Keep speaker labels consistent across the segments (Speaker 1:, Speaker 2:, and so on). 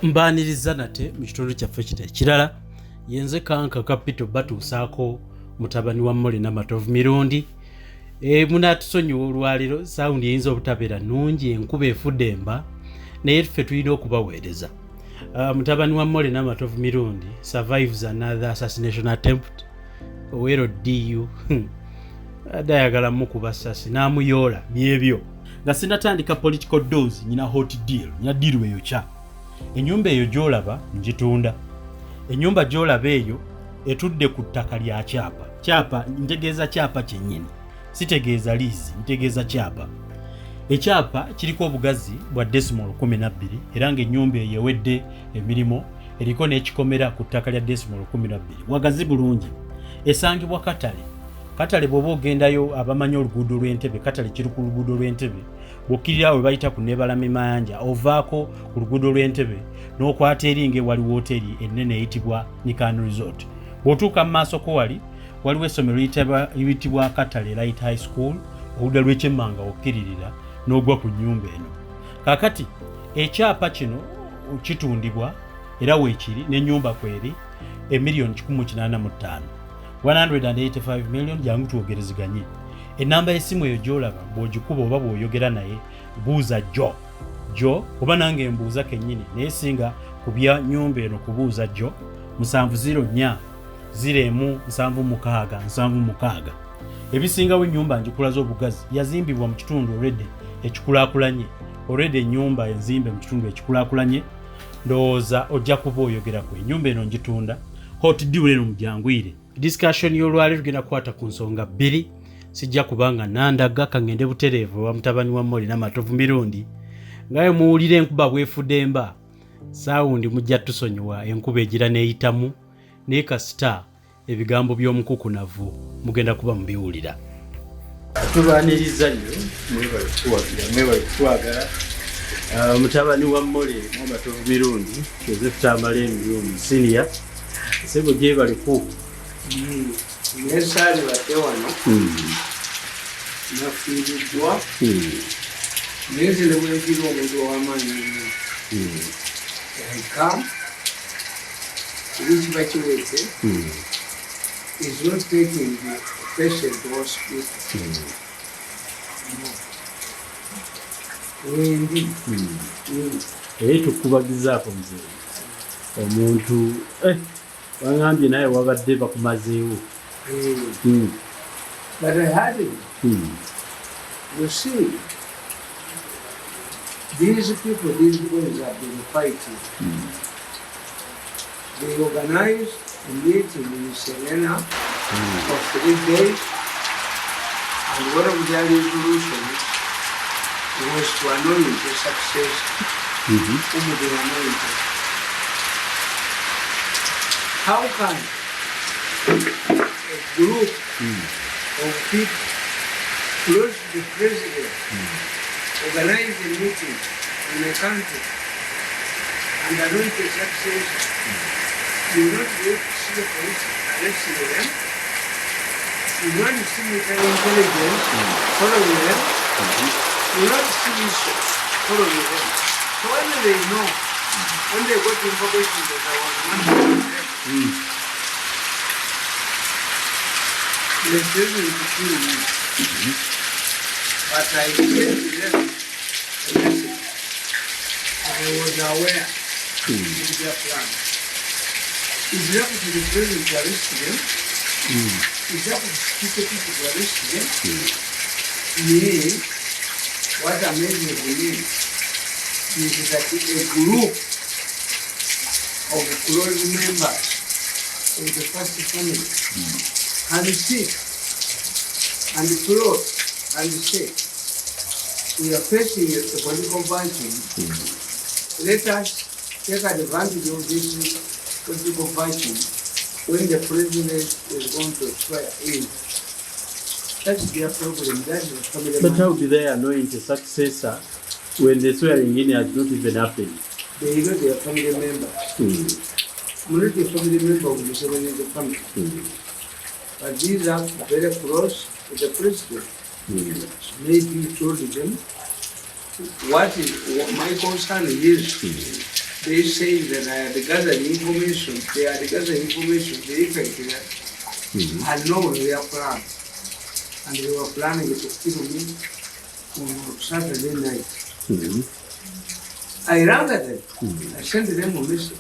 Speaker 1: Mbaniriza nate mu kitundu kyaffe kino ekirala yenze kanka Capital batuusaako mutabani wa Mole Namatovu mirundi munatusonyiwa olwaliro sawundi eyinza obutabeera nnungi enkuba efudde emba naye ffe tulina okubaweereza. Mutabani wa Mole Namatovu mirundi survives another assassination attempt. Owero DU adayagala mukuba ssasi n'amuyoola byebyo nga sinatandika political dose nyina hot deal nyina deal eyo kya ennyumba eyo gy'olaba ngitunda. Ennyumba gy'olaba eyo etudde ku ttaka lya kyapa ntegeeza kyapa kyennyini sitegeeza liizi ntegeeza kyapa. Ekyapa kiriko obugazi bwa decimal 12 era ng'ennyumba eyo ewedde emirimu eriko n'ekikomera ku ttaka lya decimal 12 wagazi bulungi. Esangibwa Katale bw'oba ogendayo abamanyi oluguudo lw'Entebbe Katale kiri ku luguudo lw'Entebbe bw'okkirira we bayita ku Nebalame Mayanja ovaako ku luguudo lw'Entebbe n'okwata eringa waliwo wooteri ennene eyitibwa Nikan Resort. Bw'otuuka mu maaso ko waliwo essomero eyitibwa Katale Light High School oludda lw'ekyemmanga okkiririra n'ogwa ku nnyumba eno. Kaakati ekyapa kino kitundibwa era weekiri n'ennyumba kweri $1,185,000 185 million jangu tuogereziganye. Enamba y'essimu eyo gy'olaba bw'ogikuba oba bw'oyogera naye buuza Jo oba nange embuuza kennyini naye singa ku bya nnyumba eno kubuuza Jo 70401776. Ebisingawo ennyumba njikulaza obugazi yazimbibwa mu kitundu already ekikulaakulanye already ennyumba enzimbe mu kitundu ekikulaakulanye ndowooza ojja kuba oyogerako ennyumba eno ngitunda hot deal eno mujangwire. Discussion y'olwaliro tugenda kukwata ku nsonga bbiri sijja kubanga nandaga kangende butereevu wa mutabani wa Mole Namatovu mirundi ngayo muwulire enkuba bwefudde emba saawundi mujja tusonyiwa enkuba egira neeyitamu naye kasita ebigambo by'omukukunavu mugenda kuba mubiwulira. Tubaaniriza nnyo mwebale kutwagala mutabani wa Mole Namatovu mirundi Joseph Tamale Mirundi senior sebo gye baliku
Speaker 2: Nesali batewano nafiiridwa nenzile bwekiri omuntu ow'amaanyi eka ekiba kiweze is not taking the patient to hospital. Wendi
Speaker 1: tukubagizaako mzee omuntu wangambye naye wabadde bakumazeewo.
Speaker 2: But I had it. You see, these boys have been fighting. They organized a meeting in Serena for 3 days, and one of their resolutions was to anoint the successor. Whom they anointed. How can a group of people close to the president organize a meeting in a country and anoint a successor? You not wait to see the police arresting them. You not see military intelligence following them. You not see bishops following them. So when they know, when they got information that I was one of them, the president killed me. But I sent them a message. I was aware of their plan. It's up to the president to arrest them. It's up to the people to arrest them. Me, what amazes me is that a group of close members of the first family and sit and plot and say, we are facing a political vacuum. Let us take advantage of this political vacuum when the president is going to swear in. That's their problem. That's the family.
Speaker 1: But how do they anoint a successor when the swearing in has not even happened?
Speaker 2: They know their family members. Not the family member of the family. but these are very close to the president. Maybe you told them what my concern is. They say that I had gathered information, they had gathered information, the effect I know their plan. And they were planning to kill me on Saturday night. I rang at them. I sent them a message.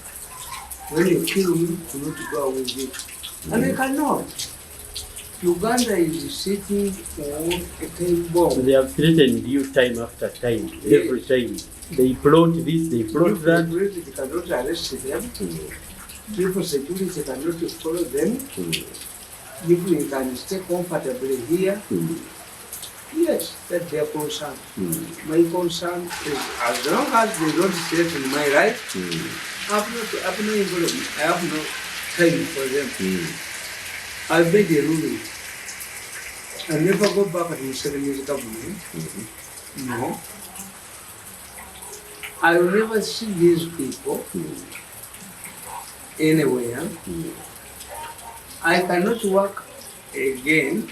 Speaker 2: When you kill me, do not go with you. And they cannot. Uganda is sitting on a table.
Speaker 1: So they have threatened you time after time, every time. They plot this, they plot that.
Speaker 2: They cannot arrest them. People security cannot follow them. If we can stay comfortably here, yes, that's their concern. My concern is as long as they don't threaten my right, I have no involvement. I have no time for them. I made a ruling. I never go back to the Senegalese government. No. I will never see these people anywhere. I cannot work again.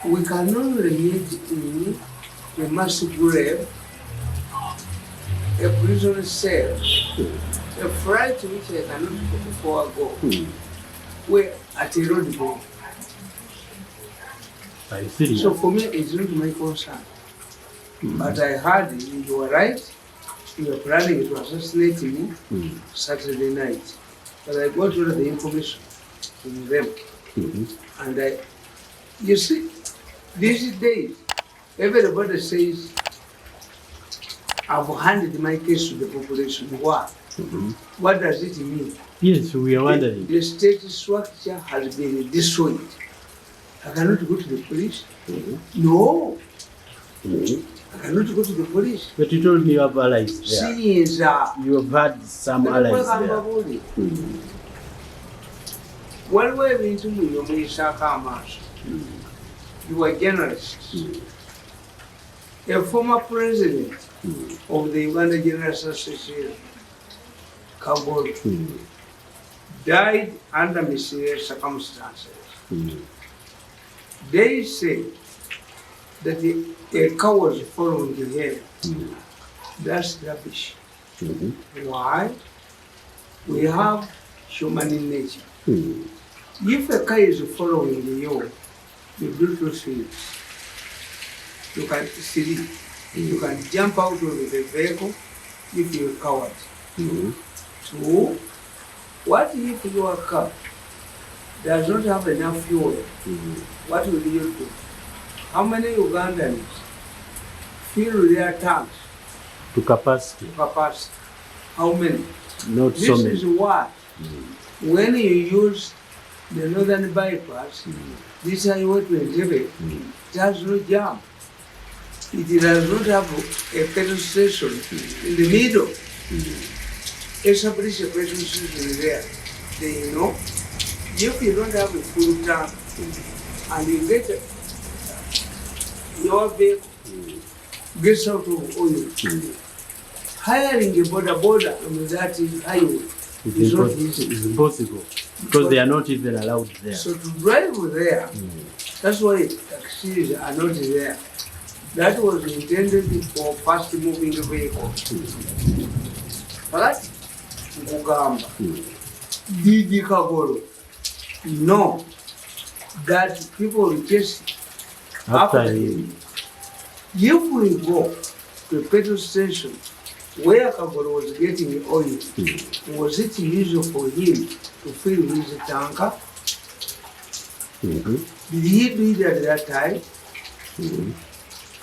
Speaker 2: We can only meet in a massive grave, a prison cell, a flight which I cannot forego. We're at a road block. So for me, it's not my concern. But I heard you were right. You were planning to assassinate me Saturday night. But I got all the information from them. And you see, these days, everybody says, I've handed my case to the population. Why? What does it mean?
Speaker 1: Yes, we are wondering.
Speaker 2: The state structure has been destroyed. I cannot go to the police. No. I cannot go to the police.
Speaker 1: But you told me you have allies there.
Speaker 2: Since
Speaker 1: you have had some allies there.
Speaker 2: When we were into you were journalists. A former president of the Uganda Journalists Association, Kagolo, died under mysterious circumstances. They say that a cow was following the hare. That's rubbish. Why? We have human in nature. If a car is following you beautiful fields, you can see, you can jump out of the vehicle if you're a coward. So, what if your car does not have enough fuel? What will you do? How many Ugandans fill their tanks
Speaker 1: to capacity?
Speaker 2: How many?
Speaker 1: Not
Speaker 2: this
Speaker 1: so many.
Speaker 2: This is what, when you use the northern bypass, this highway 27 does not jam. It does not have a petrol station in the middle. Establish a petrol station there. Then you know, if you don't have a full tank and you get your vehicle gets out of oil, hiring a border on that highway is not easy.
Speaker 1: It's impossible because they are not even allowed there.
Speaker 2: So to drive there, that's why taxis are not there. That was intended for fast moving vehicles. But Mugamba, Didi Kagolo, know that people will just after him. If we go to a petrol station where Kagolo was getting oil, was it usual for him to fill his tanker? Did he do it at that time?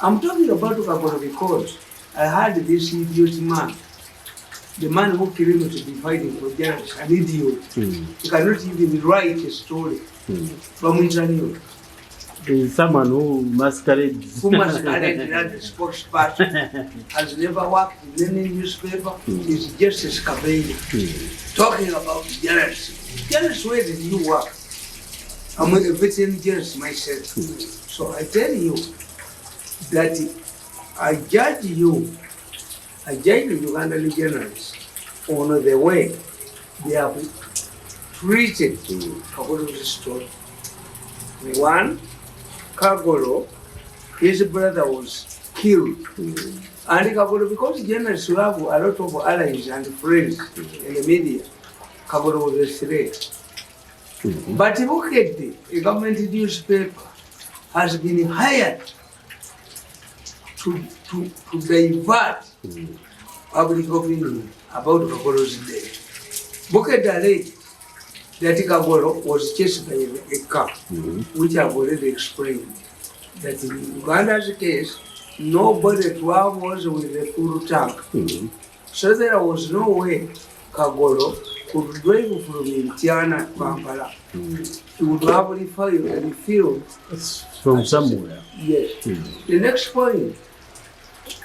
Speaker 2: I'm talking about Kagolo because I heard this idiot man, the man who claimed to be fighting for journalists, an idiot. He cannot even write a story from internet.
Speaker 1: Someone who masquerades.
Speaker 2: Who masquerades as a spokesperson, has never worked in any newspaper, is just a scavenger, talking about journalists. Journalists, where did you work? I'm a veteran journalist myself. So I tell you that I judge the Ugandan journalists on the way they have treated Kagolo's story. One, Kagolo, his brother was killed. And Kagolo, because journalists have a lot of allies and friends in the media, Kagolo was a threat. But look at the government newspaper has been hired to divert public opinion about Kagolo's death. Look at the lady that Kagolo was chased by a car, which I've already explained. That in Uganda's case, nobody at 12 was with a full tank. So there was no way Kagolo could drive from Intiana to Kampala. He would have refilled
Speaker 1: from somewhere.
Speaker 2: Yes. The next point,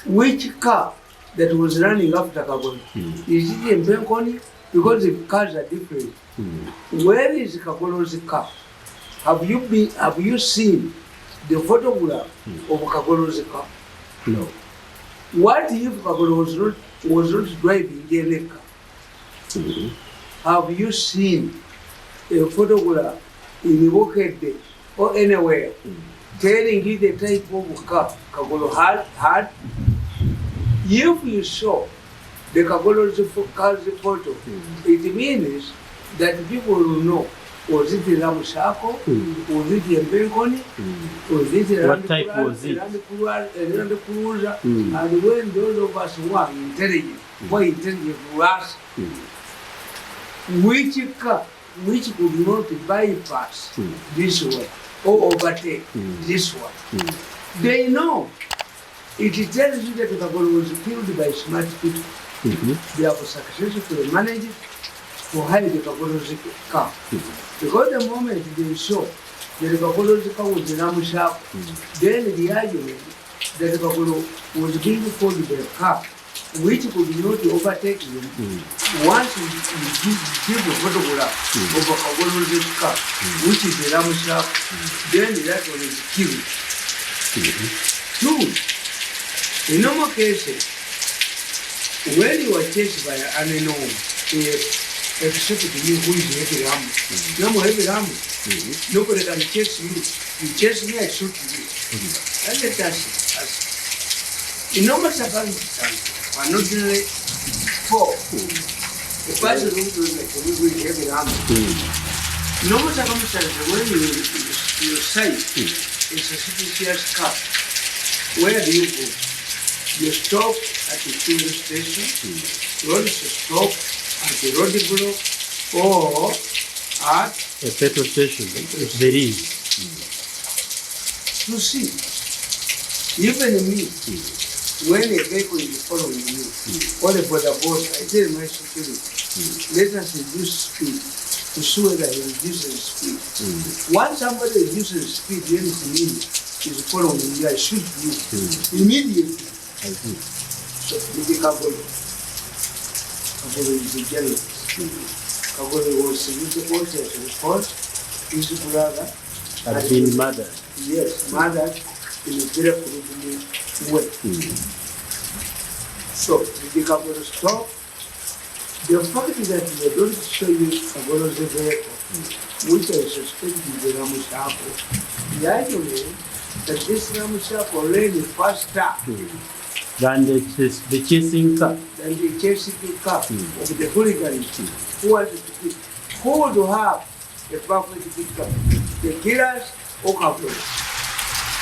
Speaker 2: which car that was running after Kagolo? Is it in Benkoni? Because the cars are different. Where is Kagolo's car? Have you seen the photograph of Kagolo's car?
Speaker 1: No.
Speaker 2: What if Kagolo was not driving the car? Have you seen a photograph in Wokede or anywhere telling you the type of car Kagolo had? If you saw the Kagolo's car's photo, it means that people will know, was it Ramushako, was it Benkoni, was it
Speaker 1: what type was it?
Speaker 2: Land Cruiser, and when those of us were intelligent, to us, which car, which could not bypass this one or overtake this one? They know. It tells you that Kagolo was killed by smart people. They have successfully managed to hide the Kagolo's car. Because the moment they saw that Kagolo's car was in Ramushako, then the argument that Kagolo was being followed by a car, which could not overtake him, once you give a photograph of Kagolo's car, which is the Ramushako, then that one is killed. Two, in normal cases, when you are chased by an unknown, except you who is heavy armor, no more heavy armor, nobody can chase you. You chase me, I shoot you. And that's in normal circumstances, are not really for the person who is like a heavy armor. In normal circumstances, when you sight is a suspicious car, where do you go? You stop at the fuel station, you also stop at the road or at
Speaker 1: a petrol station. There is.
Speaker 2: To see, even me, when a vehicle is following you, or the border boss, I tell my security, let us reduce speed to see whether he reduces speed. Once somebody reduces speed, then is following you, I shoot you immediately. So, Kagolo is a journalist. Kagolo was significant as a report. His brother
Speaker 1: had been murdered.
Speaker 2: Yes, murdered in a very cruel way. So, the Kagolo stop. The fact that they don't show you Kagolo's vehicle, which I suspect is the Ramushako, the argument that this Ramushako already passed up.
Speaker 1: Than the chasing car.
Speaker 2: Than the chasing car of the hooligans who wanted to kill. Who would have a perfect picture? The killers or Kagolo?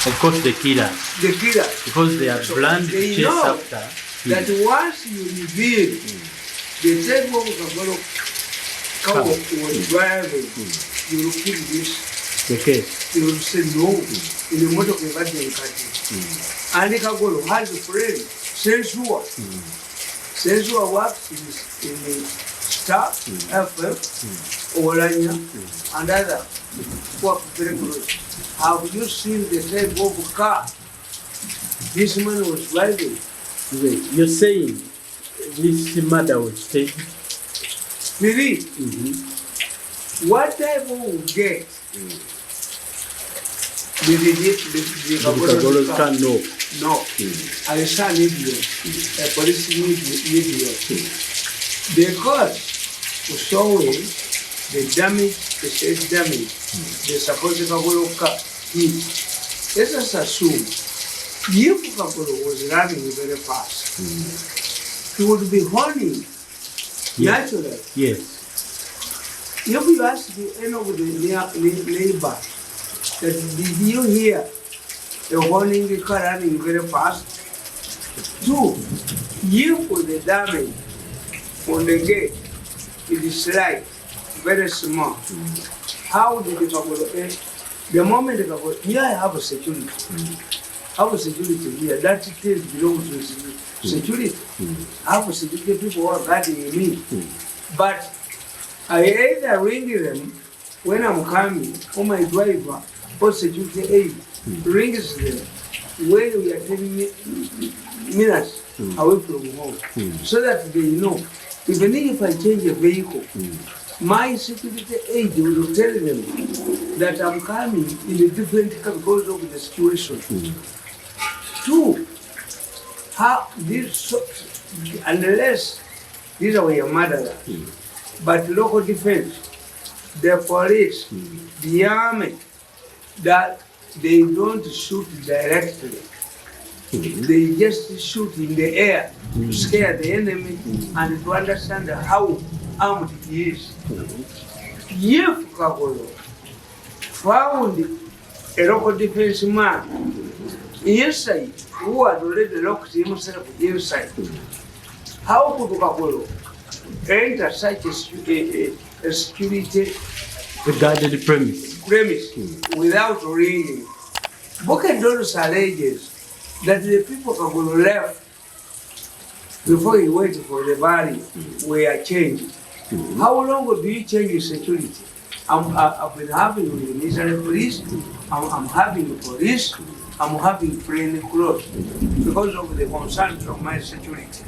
Speaker 1: Of course, the killers.
Speaker 2: The killers.
Speaker 1: Because they are planned to chase after.
Speaker 2: That once you reveal the type of Kagolo car was driving, you will kill this.
Speaker 1: The case.
Speaker 2: You will say no in the motor of the and Kagolo has a friend, Sensua. Sensua works in the Star, FM, Olanya, and other work very good. Have you seen the type of car this man was driving?
Speaker 1: You're saying this murder was staged?
Speaker 2: Maybe. What type of get? The
Speaker 1: Kagolo's car, no.
Speaker 2: No. I saw an idiot, a police idiot. Because showing the damage, the said damage, the supposed hit. Let us assume if Kakolo was running very fast, he would be horning naturally.
Speaker 1: Yes.
Speaker 2: If you ask any of the neighbor that did you hear the horning the car running very fast? Two, you put the damage on the gate, it is slight, very small. How did the Kakolo the moment the Kakolo, here I have a security. I have a security here, that still belongs to security. I have a security people who are guarding me. But I either ring them when I'm coming, or my driver, or security aid rings them when we are 10 minutes away from home, so that they know. Even if I change a vehicle, my security aid will tell them that I'm coming in a different car because of the situation. Two, how this, unless these are your murderer, but local defense, the police, the army, that they don't shoot directly. They just shoot in the air to scare the enemy and to understand how armed he is. If Kakolo found a local defense man inside, who had already locked himself inside, how could Kakolo enter such a security
Speaker 1: guarded premise
Speaker 2: without ringing? Bokendoros alleges that the people Kakolo left before he waited for the body were changed. How long do you change your security? I've been having with the military police, I'm having the police, I'm having plain clothes because of the concerns of my security.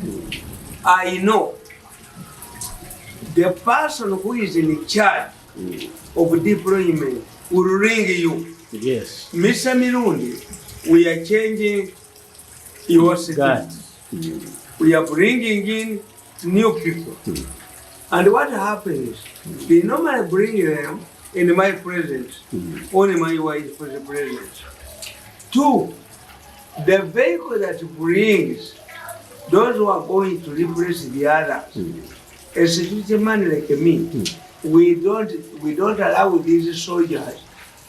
Speaker 2: I know the person who is in charge of deployment will ring you.
Speaker 1: Yes.
Speaker 2: Mr. Mirundi, we are changing your security. We are bringing in new people. And what happens is, they normally bring them in my presence, only my wife for the presence. Two, the vehicle that brings those who are going to replace the others, a security man like me, we don't allow these soldiers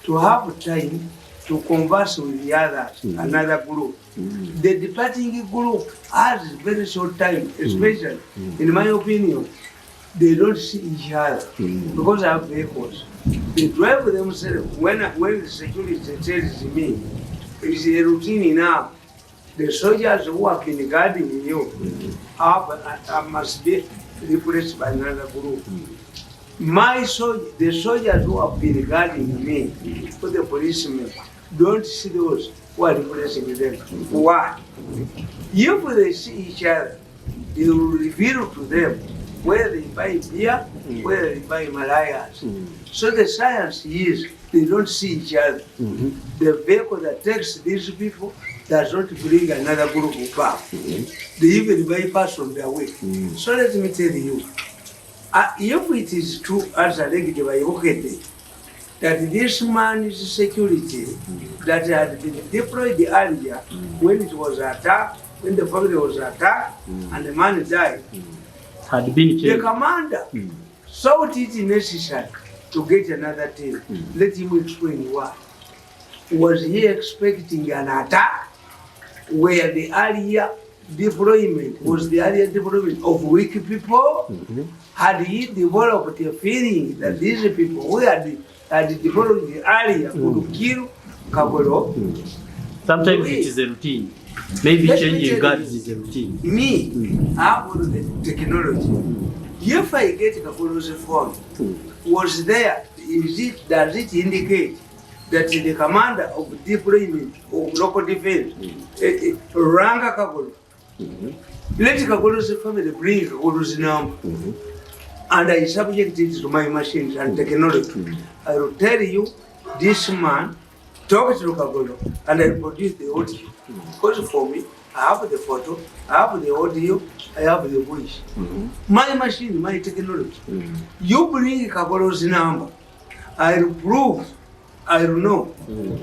Speaker 2: to have time to converse with the others, another group. The departing group has very short time, especially, in my opinion, they don't see each other because I have vehicles. They drive themselves. When the security tells me, it's a routine now. The soldiers who have been guarding you must be replaced by another group. The soldiers who have been guarding me, for the policemen, don't see those who are replacing them. Why? If they see each other, they will reveal to them whether they buy beer, whether they buy Malayas. So the science is they don't see each other. The vehicle that takes these people does not bring another group back. They even bypass on their way. So let me tell you, if it is true, as alleged by Okete, that this man's security that had been deployed earlier when it was attacked, when the family was attacked, and the man died,
Speaker 1: had been changed.
Speaker 2: The commander thought it necessary to get another team. Let him explain why. Was he expecting an attack where the earlier deployment was the earlier deployment of weak people? Had he developed a feeling that these people who had developed the earlier would kill Kakolo?
Speaker 1: Sometimes it is a routine. Maybe changing guards is a routine.
Speaker 2: Me, I have the technology. If I get Kakolo's phone, was there, does it indicate that the commander of deployment of local defense, Ranga Kakolo, let Kakolo's family bring Kakolo's number, and I subject it to my machines and technology. I will tell you, this man talks to Kakolo, and I produce the audio. Because for me, I have the photo, I have the audio, I have the voice. My machine, my technology. You bring Kagolo's number, I'll prove, I'll know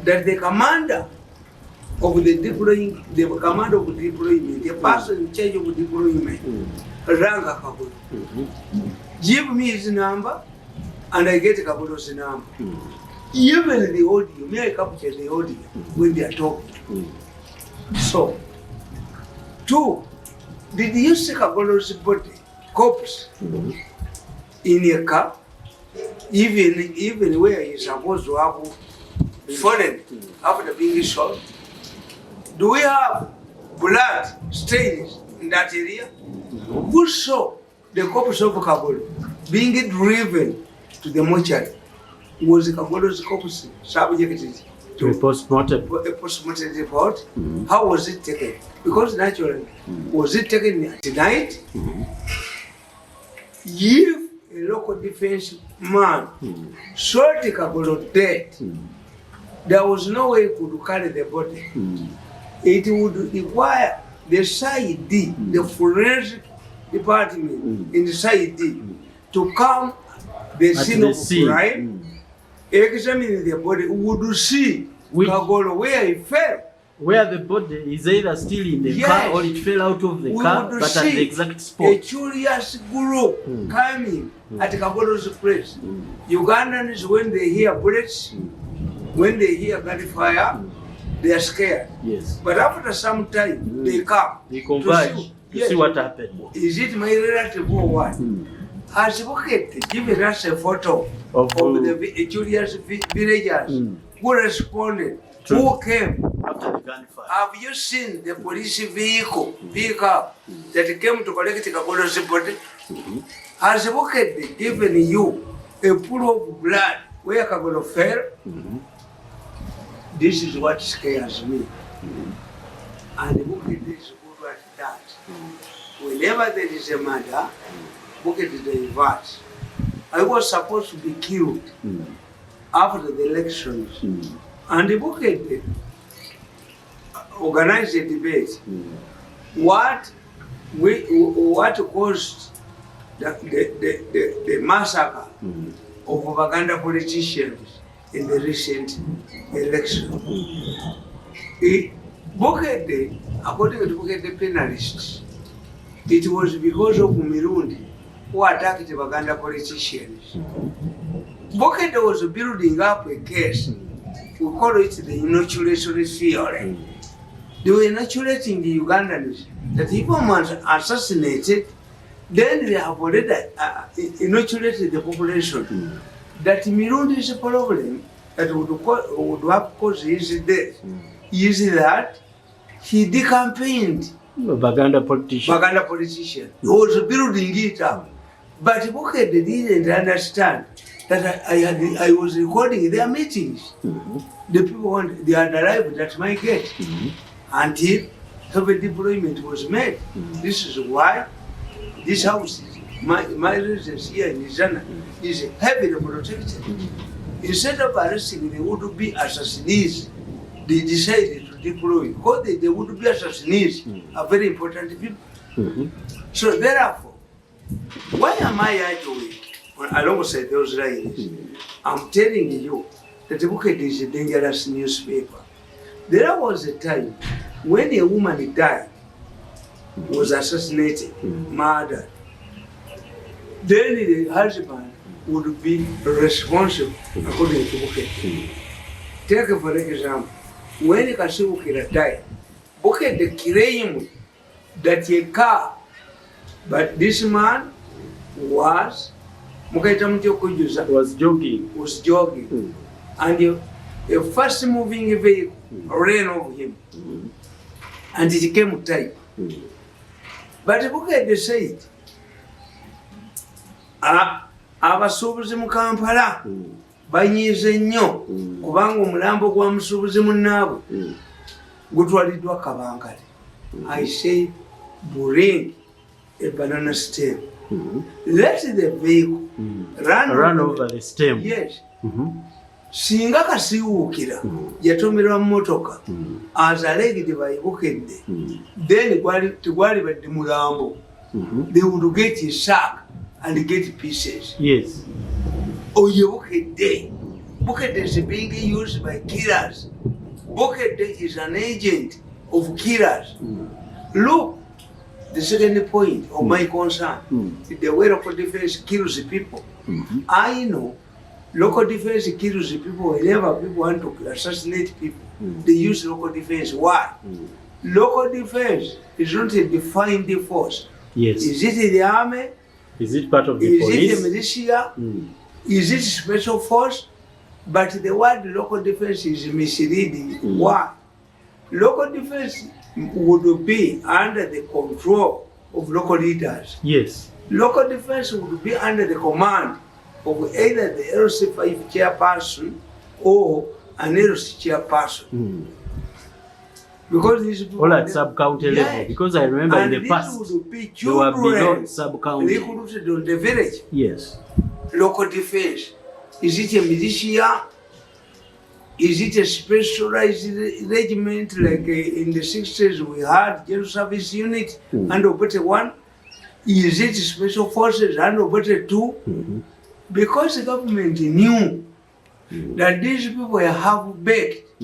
Speaker 2: that the commander of the deploying, the commander of the deployment, the person in charge of the deployment, Ranga Kagolo. Give me his number, and I get Kagolo's number. Even the audio, may I capture the audio when they are talking. So, 2, did you see Kagolo's body, corpse, in a car, even where he's supposed to have fallen after being shot? Do we have blood stains in that area? Who saw the corpse of Kagolo being driven to the mortuary? Was Kagolo's corpse subjected to
Speaker 1: a postmortem
Speaker 2: report? How was it taken? Because naturally, was it taken at night? If a local defense man shot Kagolo dead, there was no way he could carry the body. It would require the side D, the forensic department in the side D, to come the scene of crime, examine the body, would see Kagolo where he fell.
Speaker 1: Where the body is either still in the car or it fell out of the car, but at the exact spot.
Speaker 2: A curious group coming at Kagolo's place. Ugandans, when they hear bullets, when they hear gunfire, they are scared.
Speaker 1: Yes.
Speaker 2: But after some time, they come.
Speaker 1: They converge to see what happened.
Speaker 2: Is it my relative or what? Has Bucket given us a photo of the curious villagers who responded, who came
Speaker 1: after the gunfire?
Speaker 2: Have you seen the police vehicle that came to collect Kagolo's body? Has Bucket given you a pool of blood where Kagolo fell? This is what scares me. And Bucket is good at that. Whenever there is a murder, Bucket diverts. I was supposed to be killed after the elections. And the Bucket organized a debate. What caused the massacre of Baganda politicians in the recent election? Bucket, according to Bucket the penalists, it was because of Mirundi who attacked the Baganda politicians. Bucket was building up a case. We call it the inoculation theory. They were inoculating the Ugandans that if one was assassinated, then they have already inoculated the population. That Mirundi is a problem that would have caused his death. Is that he decampaigned
Speaker 1: Baganda politician.
Speaker 2: He was building it up. But Bucket didn't understand that I was recording their meetings. The people they had arrived at my gate until heavy deployment was made. This is why this house, my residence here in Nizana, is heavily protected. Instead of arresting the would-be assassins, they decided to deploy. Because the would-be assassins are very important people. So therefore, why am I arguing alongside those lines? I'm telling you that the Bucket is a dangerous newspaper. There was a time when a woman died, was assassinated, murdered. Then the husband would be responsible according to Bucket. Take for example, when Kasibukira died, Bucket claimed that a car, but this man was jogging. And a fast moving vehicle ran over him. And it came tight. But Bucket said, abasuubuzi mu Kampala banyiize nnyo kubanga omulambo gwa musuubuzi munnaabwe gutwaliddwa Kabankale. I say bring a banana stem. Let the vehicle run
Speaker 1: over the stem.
Speaker 2: Yes. singa kasiwuukira yatomerwa mu motoka as alleged by Bukedde, then tegwali badde mulambo. They would get his sack and get pieces.
Speaker 1: Yes.
Speaker 2: Oye Bukedde. Bukedde is being used by killers. Bukedde is an agent of killers. Look, the second point of my concern, the way local defense kills people. I know local defense kills people whenever people want to assassinate people. They use local defense. Why? Local defense is not a defined force.
Speaker 1: Yes.
Speaker 2: Is it the army?
Speaker 1: Is it part of the
Speaker 2: is
Speaker 1: police?
Speaker 2: Is it the militia? Is it special force? But the word local defense is misleading. Why? Local defense would be under the control of local leaders.
Speaker 1: Yes.
Speaker 2: Local defense would be under the command of either the LC5 chairperson or an LC chairperson. Because these people
Speaker 1: all at sub-county level. Because I remember
Speaker 2: and
Speaker 1: in the past,
Speaker 2: would be
Speaker 1: they were below sub-county.
Speaker 2: Recruited on the village.
Speaker 1: Yes.
Speaker 2: Local defense. Is it a militia? Is it a specialized regiment like in the 60s we had General Service Unit and Obete 1? Is it Special Forces and Obete 2? Because the government knew that these people have baked.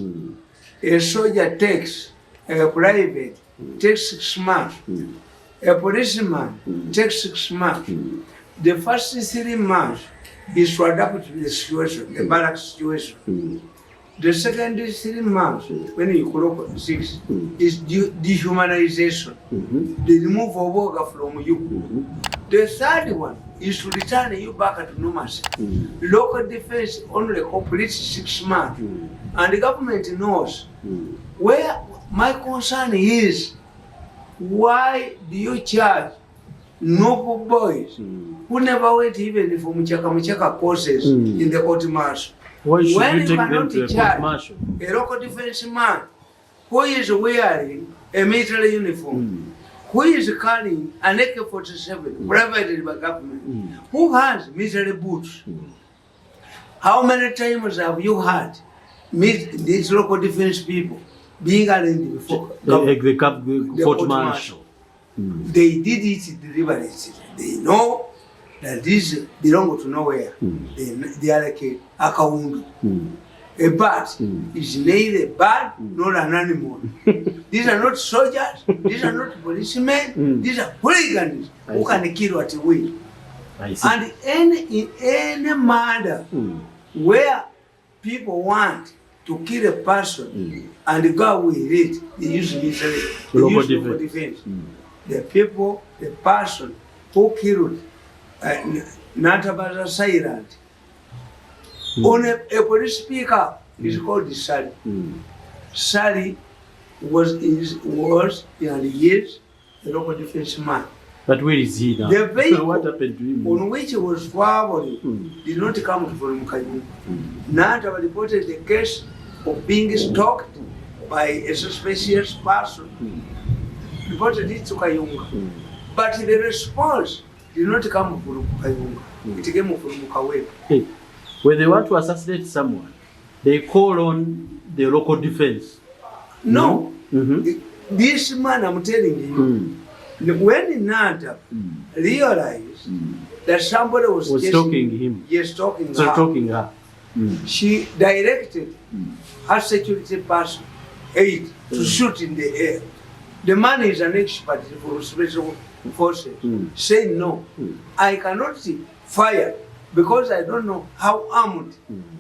Speaker 2: A soldier takes, a private takes 6 months, a policeman takes 6 months. The first 3 months is to adapt to the situation, the barrack situation. The second 3 months, when you clock 6, is dehumanization. The removal of organ from you. The third one is to return you back to normalcy. Local defense only completes 6 months. And the government knows. Where my concern is, why do you charge noble boys who never went even for Muchaka courses in the court martial?
Speaker 1: Why should
Speaker 2: when
Speaker 1: you take them to a court martial?
Speaker 2: A local defense man who is wearing a military uniform, who is carrying an AK-47 provided by government, who has military boots. How many times have you had these local defense people being arraigned before
Speaker 1: the court martial?
Speaker 2: They did it deliberately. They know that these belong to nowhere. They are like a kaundu. A bat is neither a bat nor an animal. These are not soldiers, these are not policemen, these are hooligans who can kill at will. And in any murder where people want to kill a person and go with it, they use military, they use local defense. The people, the person who killed Natabaza Silent on a police speaker is called Sally. Sally was and is a local defense man.
Speaker 1: But where is he now?
Speaker 2: The vehicle
Speaker 1: what happened to him?
Speaker 2: On which he was traveling did not come from Kayunga. Nataba reported the case of being stalked by a suspicious person. Reported it to Kayunga. But the response did not come from Kayunga. It came from Mukawe.
Speaker 1: Hey, when they want to assassinate someone, they call on the local defense.
Speaker 2: No. This man, I'm telling you, when Nata realized that somebody was
Speaker 1: stalking him,
Speaker 2: stalking her, she directed her security person aide to shoot in the air. The man is an expert for special forces. Say no, I cannot fire because I don't know how armed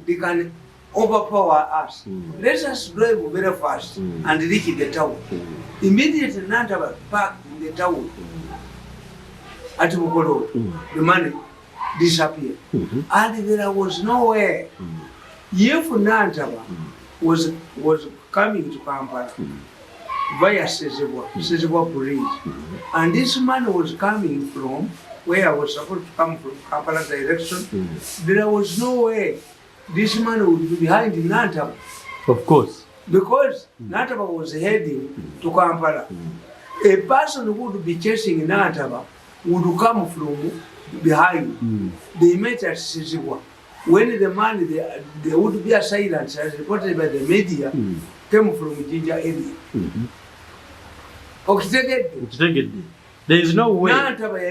Speaker 2: they can overpower us. Let us drive very fast and reach the town. Immediately Nantaba parked in the town at Mukolo. The money disappeared. And there was nowhere. If Nantaba was coming to Kampala via Sezibwa police, and this man was coming from where I was supposed to come from, Kampala direction, there was no way this man would be behind Nantaba.
Speaker 1: Of course.
Speaker 2: Because Nantaba was heading to Kampala. A person who would be chasing Nantaba would come from behind. They met at Sezibwa. when the man, there would be a silence as reported by the media, came from Jinja area.
Speaker 1: Okitegedde. There is no way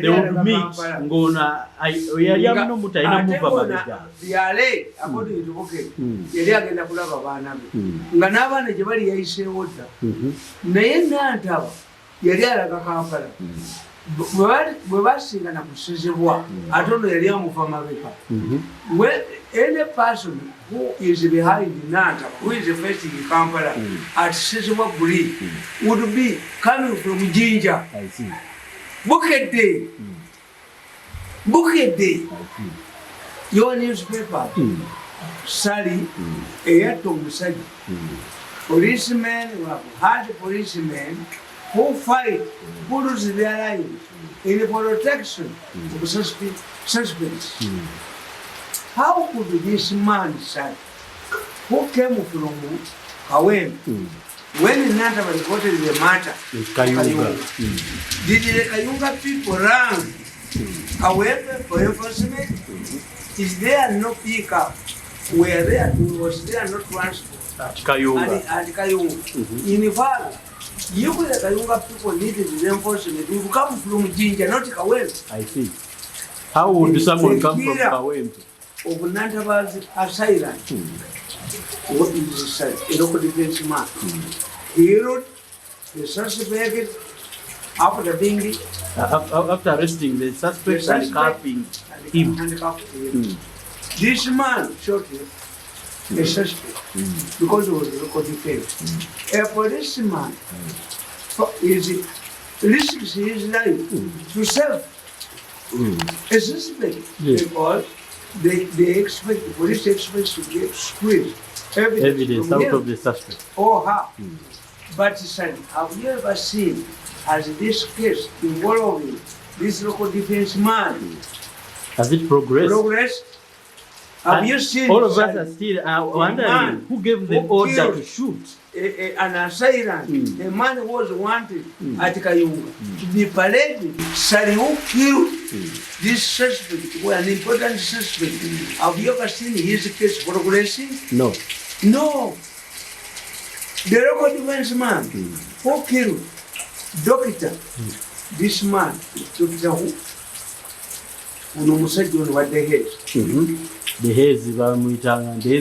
Speaker 1: they would meet ngona yali amuno mutaina muva babega.
Speaker 2: Yale according to Boke. Yali agenda kulaba baana be. Nga n'abaana gye bali yayiseewo dda. Naye Nantaba yali alaga Kampala. Bwe basingana kusezebwa ate ono yali amuva mabega. Any person who is behind Nantaba, who is facing Kampala at Sezebwa Buri would be coming from Jinja.
Speaker 1: I see.
Speaker 2: Bukedde. Your newspaper, Sally, Eyato Musadi. Policemen who have had policemen who fight, who lose their lives in the protection of suspects. How could this man, Sally, who came from Kawem, when Nantaba reported the matter, Kayunga, did the Kayunga people run away for enforcement? Is there no pickup? Was there no transport?
Speaker 1: At Kayunga.
Speaker 2: In fact, you the Kayunga people needed the enforcement. You come from Jinja, not Kawem.
Speaker 1: I see. How would someone come from Kawem?
Speaker 2: Of Nantaba's asylum. What is this? A local defense man. He wrote the suspect after being
Speaker 1: after arresting the suspect and cuffing him.
Speaker 2: This man shot him, a suspect, because it was a local defense. A policeman risks his life to save a suspect because they expect, the police expects to get squeezed
Speaker 1: evidence out of the suspect.
Speaker 2: Or her. But son, have you ever seen as this case involving this local defense man?
Speaker 1: Has it progressed?
Speaker 2: Have you seen
Speaker 1: all of us are still wondering who gave the order to shoot
Speaker 2: an assailant? A man who was wanted at Kayunga to be paraded. Sally who killed this suspect, who an important suspect. Have you ever seen his case progressing?
Speaker 1: No.
Speaker 2: The local defense man who killed Doctor, this man, Doctor who? What the head?
Speaker 1: The Haze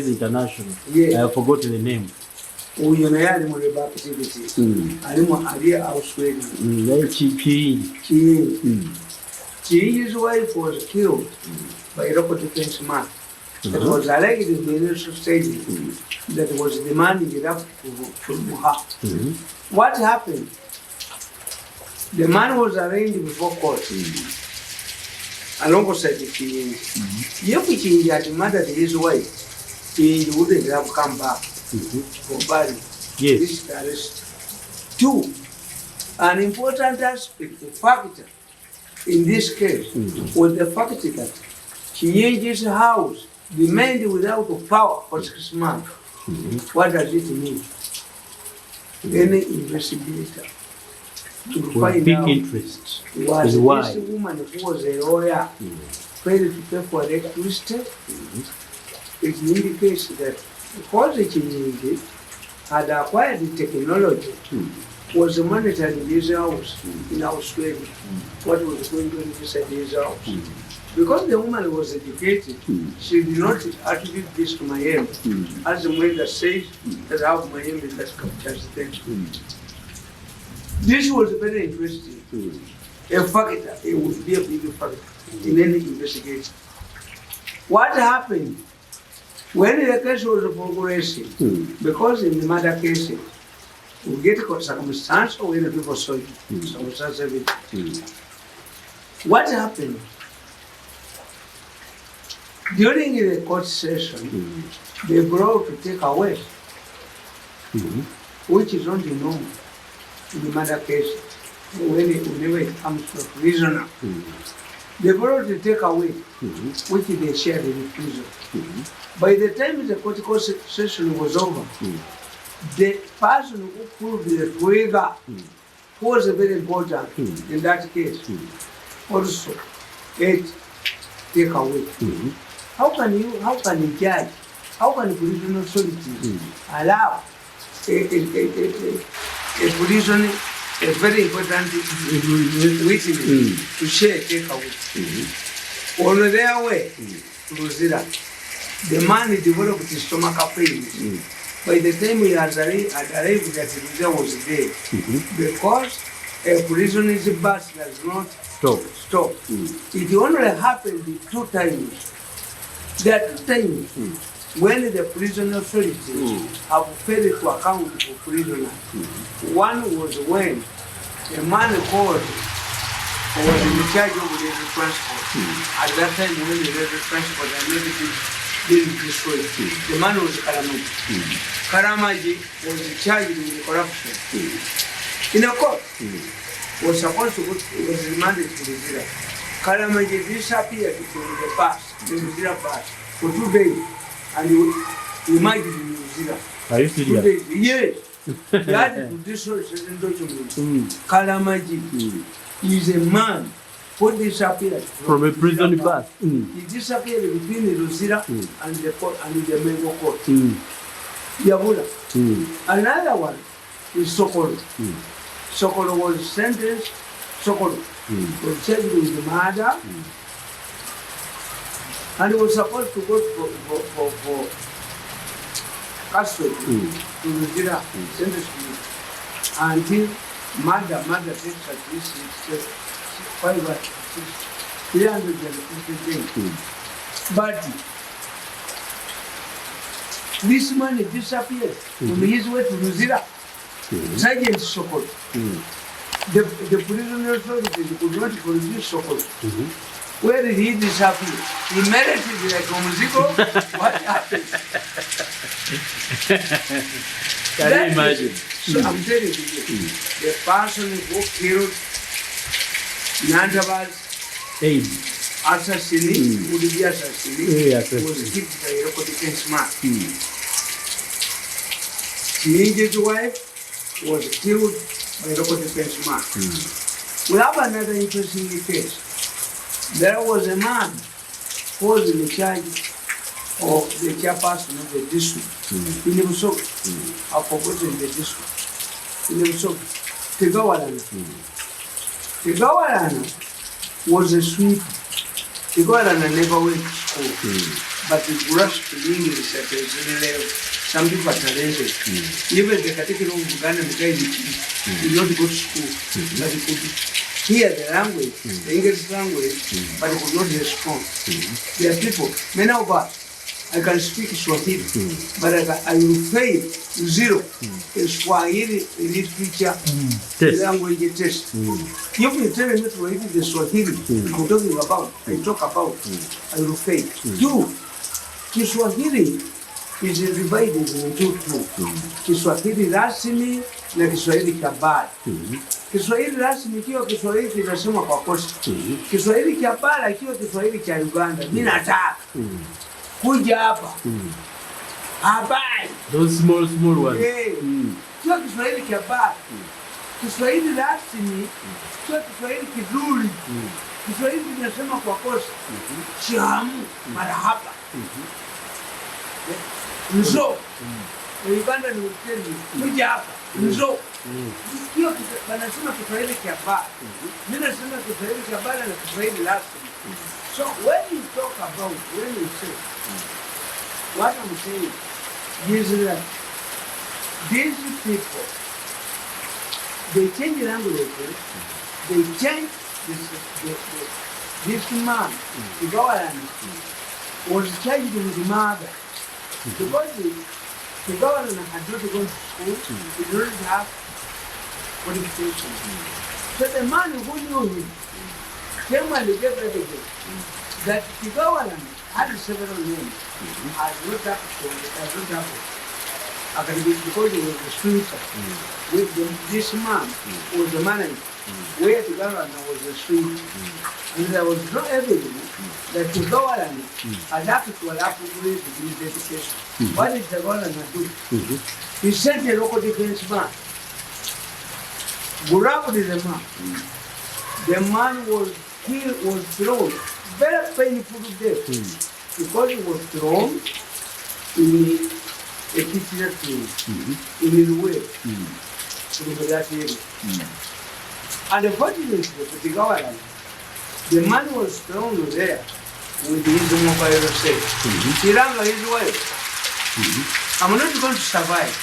Speaker 1: International.
Speaker 2: Yeah.
Speaker 1: I have forgotten the name.
Speaker 2: Uyo na yali mu labor activity. Ali Australia. His wife was killed by a local defense man. It was alleged in the initial stage that was demanding it up from her. What happened? The man was arraigned before court. Alongside the Chinji. If Chinji had murdered his wife, he wouldn't have come back for burial.
Speaker 1: Yes.
Speaker 2: This arrest. Two, an important aspect, the factor in this case was the fact that Chinji's house remained without power for 6 months. What does it mean? Any investigator to find
Speaker 1: big
Speaker 2: out
Speaker 1: interest
Speaker 2: was
Speaker 1: is why
Speaker 2: this woman who was a lawyer failed to pay for electricity. It indicates that because the Chinji had acquired the technology, was monitoring his house in Australia, what was going on inside his house. Because the woman was educated, she did not attribute this to Miami. As the Mwenda says, that how Miami that captures things. This was very interesting. A factor, it would be a big factor in any investigation. What happened when the case was progressing? Because in the murder cases, we get circumstantial when the people saw it. What happened? During the court session, they brought to take away, which is not normal in the murder case. Whenever it comes to a prisoner, they brought to take away, which they shared in the prison. By the time the court session was over, the person who pulled the trigger, who was very important in that case, also ate take away. how can a judge, how can a prison authority allow a prison, a very important witness to share takeaway? On their way to Rosira, the man developed his stomach pain. By the time he had arrived that Rosira was dead, because a prisoner's bus does not stop. It only happened 2 times. There are 2 times when the prison authorities have failed to account for prisoners. One was when a man called was in charge of the transport. At that time when the transport and everything didn't destroy, the man was Karamaji. Karamaji was charged with corruption. In a court, was supposed to was remanded to the Zira. Karamaji disappeared from the past, the Zira past, for 2 days, and you imagine in the Zira.
Speaker 1: Are you serious?
Speaker 2: Yes. He had to destroy certain documents. Karamaji is a man who disappeared
Speaker 1: from a prison bus.
Speaker 2: He disappeared between the Rosira and the Mengo court. Yabula. Another one is Sokolo. Sokolo was sentenced. Sokolo was charged with murder, and he was supposed to go for custody to Rosira, sentenced until murder takes at least 350 days. But this man disappeared from his way to Rosira. Sergeant Sokolo. The prisoner authorities could not produce Sokolo. Where did he disappear? He merited like a musical. What happened?
Speaker 1: Can you imagine?
Speaker 2: So I'm telling you, the person who killed Nandaba's assassin, would be assassin, was killed by a local defense man. Ninja's wife was killed by a local defense man. We have another interesting case. There was a man who was in charge of the chairperson of the district. In the Busok, I've forgotten the district. In the Busok, Tigawalana. Tigawalana was a sweeper. Tigawalana never went to school, but he grasped the English at a level. Some people are talented. Even the category of Uganda guy did not go to school, but he could hear the language, the English language, but he could not respond. There are people, many of us, I can speak Swahili, but I will fail 0 in Swahili literature language test. If you tell me what is the Swahili I'm talking about, I will fail. 2, Kiswahili is divided into 2. Kiswahili rasmi na Kiswahili kabala. Kiswahili rasmi kiwa Kiswahili kinasema kwa kosa. Kiswahili kabala kiwa Kiswahili cha Uganda. Mimi nataka kuja hapa. Habari.
Speaker 1: Those small ones.
Speaker 2: Kiwa Kiswahili kabala. Kiswahili rasmi kiwa Kiswahili kizuri. Kiswahili kinasema kwa kosa. Shamu marahaba. Nzo. Uganda ni ukeni. Kuja hapa. Nzo. Hiyo wanasema Kiswahili kiabala. Mimi nasema Kiswahili kiabala na Kiswahili rasmi. So when you talk about, when you say, what I'm saying is that these people, they change language, they change this man, the government, was charged with murder. Because the government had not gone to school, he didn't have qualification. So the man who knew him came and gave evidence that the government had several names. Has not happened. Because he was a sweeper. This man was the manager, where the government was a sweeper. And there was no evidence that the government had happened to allow people to do the education. What did the government do? He sent a local defense man. Grabbed the man. The man was killed, was thrown. Very painful death. because it was thrown in a kitchen in the way to that area. And unfortunately, for the government, the man was thrown there with his mobile safe. Tiranga his wife. I'm not going to survive.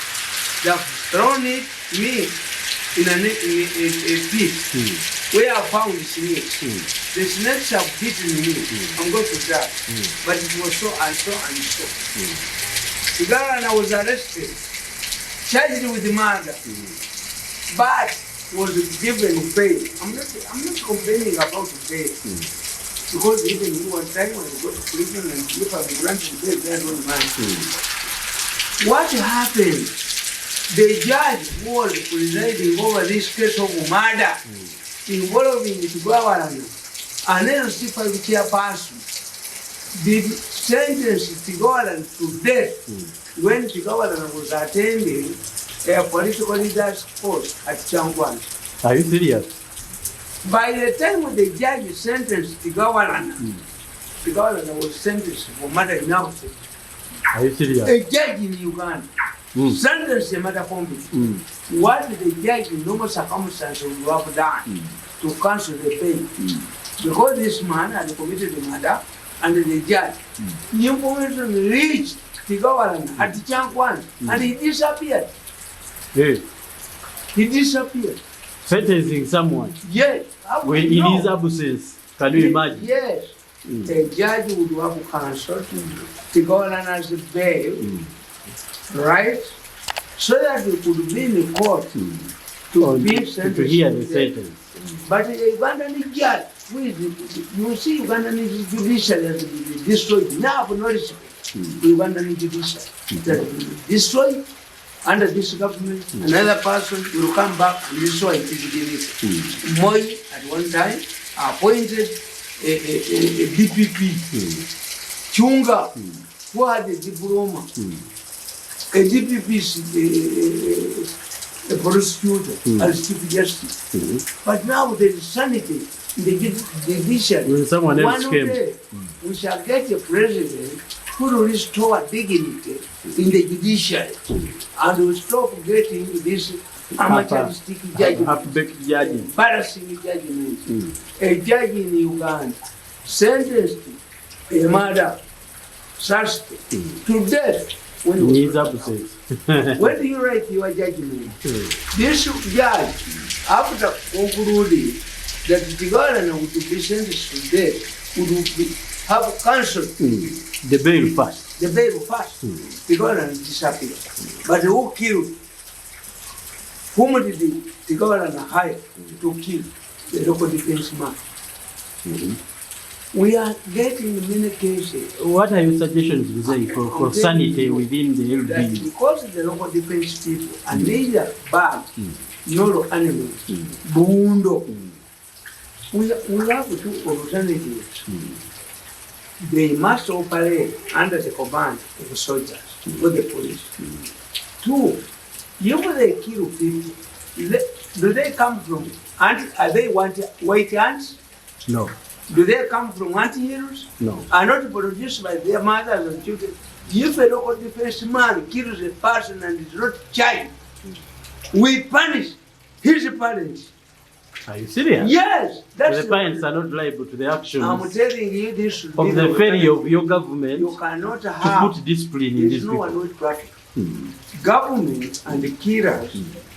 Speaker 2: They have thrown me in a pit where I found snakes. The snakes have beaten me. I'm going to die. But it was so and so and so. Tigarana was arrested, charged with murder, but was given bail. I'm not complaining about bail. Because even you one time when you go to prison and you have been granted bail, they don't mind. What happened? The judge who was presiding over this case of murder involving Tigawarana and then Stephen chairperson did sentence Tigawarana to death when Tigawarana was attending a political leader's post at Changwan.
Speaker 1: Are you serious?
Speaker 2: By the time the judge sentenced Tigawarana, Tigawarana was sentenced for murder in Africa.
Speaker 1: Are you serious?
Speaker 2: A judge in Uganda sentenced a matter for me. What the judge in normal circumstances would have done to cancel the bail? Because this man had committed the murder and the judge, the information reached Tigawarana at Changwan and he disappeared.
Speaker 1: Hey.
Speaker 2: He disappeared.
Speaker 1: Sentencing someone?
Speaker 2: Yes.
Speaker 1: When in his absence, can you imagine?
Speaker 2: Yes. The judge would have cancelled Tigawarana's bail, right? So that he could be in court to be sentenced.
Speaker 1: To hear the sentence.
Speaker 2: But the Ugandan judge, you see, Ugandan judiciary has been destroyed. Now, for no respect, Ugandan judiciary that has been destroyed under this government. Another person will come back and destroy it again. Moi, at one time, appointed a DPP, Chunga, who had a diploma, a DPP, a prosecutor, as Chief Justice. But now there is sanity in the judiciary.
Speaker 1: When someone else
Speaker 2: One
Speaker 1: came.
Speaker 2: day, we shall get a president who will restore dignity in the judiciary and will stop getting this amateuristic judgment,
Speaker 1: Half-baked judging.
Speaker 2: embarrassing judgment. A judge in Uganda sentenced a murder suspect to death when
Speaker 1: In
Speaker 2: he
Speaker 1: his
Speaker 2: was
Speaker 1: absence.
Speaker 2: when do you write your judgment? This judge, after concluding that Tigawarana would be sentenced to death, would have cancelled
Speaker 1: The bail first.
Speaker 2: the bail first. Tigawarana disappeared. But who killed? Whom did Tigawarana hire to kill the local defense man? We are getting many cases.
Speaker 1: What are your suggestions, Rizai, for sanity within the
Speaker 2: That
Speaker 1: LB?
Speaker 2: because the local defense people are neither bad nor animals, bundo, we have two alternatives. They must operate under the command of the soldiers or the police. Two, if they kill people, do they come from, are they white ants?
Speaker 1: No.
Speaker 2: Do they come from anti-heroes?
Speaker 1: No.
Speaker 2: Are not produced by their mothers and children? If a local defense man kills a person and is not child, we punish his parents.
Speaker 1: Are you serious?
Speaker 2: Yes, that's
Speaker 1: The parents are not liable to the actions
Speaker 2: I'm telling you this should be
Speaker 1: of the failure of your government
Speaker 2: you cannot
Speaker 1: to
Speaker 2: have.
Speaker 1: put discipline in
Speaker 2: There
Speaker 1: these
Speaker 2: is no one
Speaker 1: people.
Speaker 2: who is traffic. Government and the killers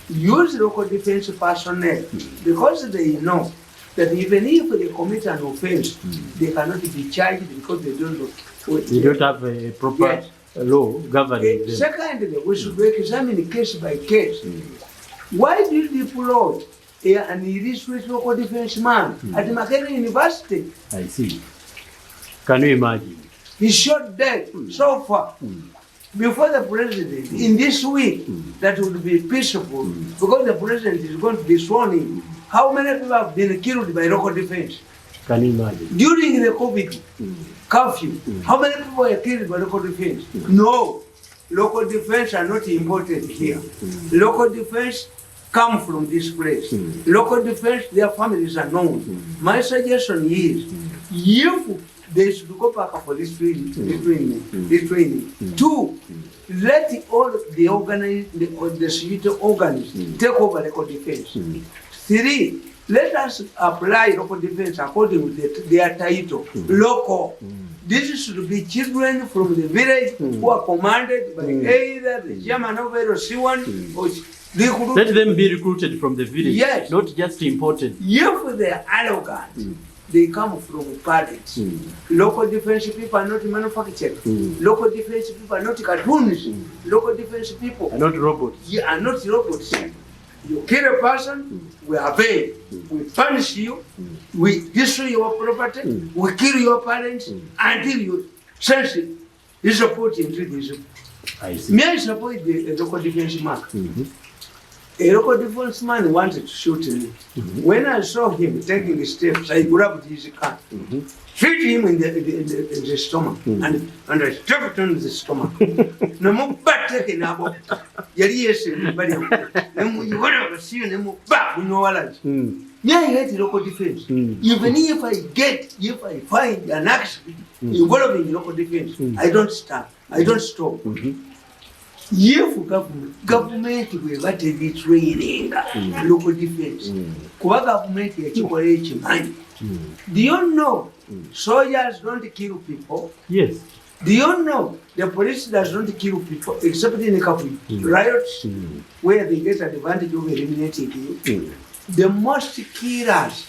Speaker 2: use local defense personnel because they know that even if they commit an offense, they cannot be charged because they don't know.
Speaker 1: They don't have a proper law governing them.
Speaker 2: Secondly, we should examine case by case. Why do you deploy an illustrious local defense man at Makerere University?
Speaker 1: I see. Can you imagine?
Speaker 2: He's shot dead so far. Before the president, in this week, that would be peaceful because the president is going to be sworn in. How many people have been killed by local defense?
Speaker 1: Can you imagine?
Speaker 2: During the COVID curfew, how many people were killed by local defense? No. Local defense are not imported here. Local defense come from this place. Local defense, their families are known. My suggestion is, if they should go back for this training. Two, let all the security organs take over local defense. Three, let us apply local defense according to their title, local. This should be children from the village who are commanded by either the chairman of LC1 or
Speaker 1: let them be recruited from the village,
Speaker 2: yes,
Speaker 1: not just imported.
Speaker 2: If they are arrogant, they come from parents. Local defense people are not manufactured. Local defense people are not cartoons. Local defense people
Speaker 1: are not robots.
Speaker 2: Yeah, are not robots. You kill a person, we are paid. We punish you, we destroy your property, we kill your parents until you sense it. You support him.
Speaker 1: I see.
Speaker 2: May I support the local defense man? A local defense man wanted to shoot me. When I saw him taking the steps, I grabbed his car, shoot him in the stomach, and I struck on the stomach. No more back taking about. Yes, everybody. You want to see them back with no knowledge. Yeah, I hate local defense. Even if I find an accident involving local defense, I don't stop. If government will let it training local defense, government do you know soldiers don't kill people?
Speaker 1: Yes.
Speaker 2: Do you know the police does not kill people except in a couple riots where they get advantage of eliminating you? The most killers,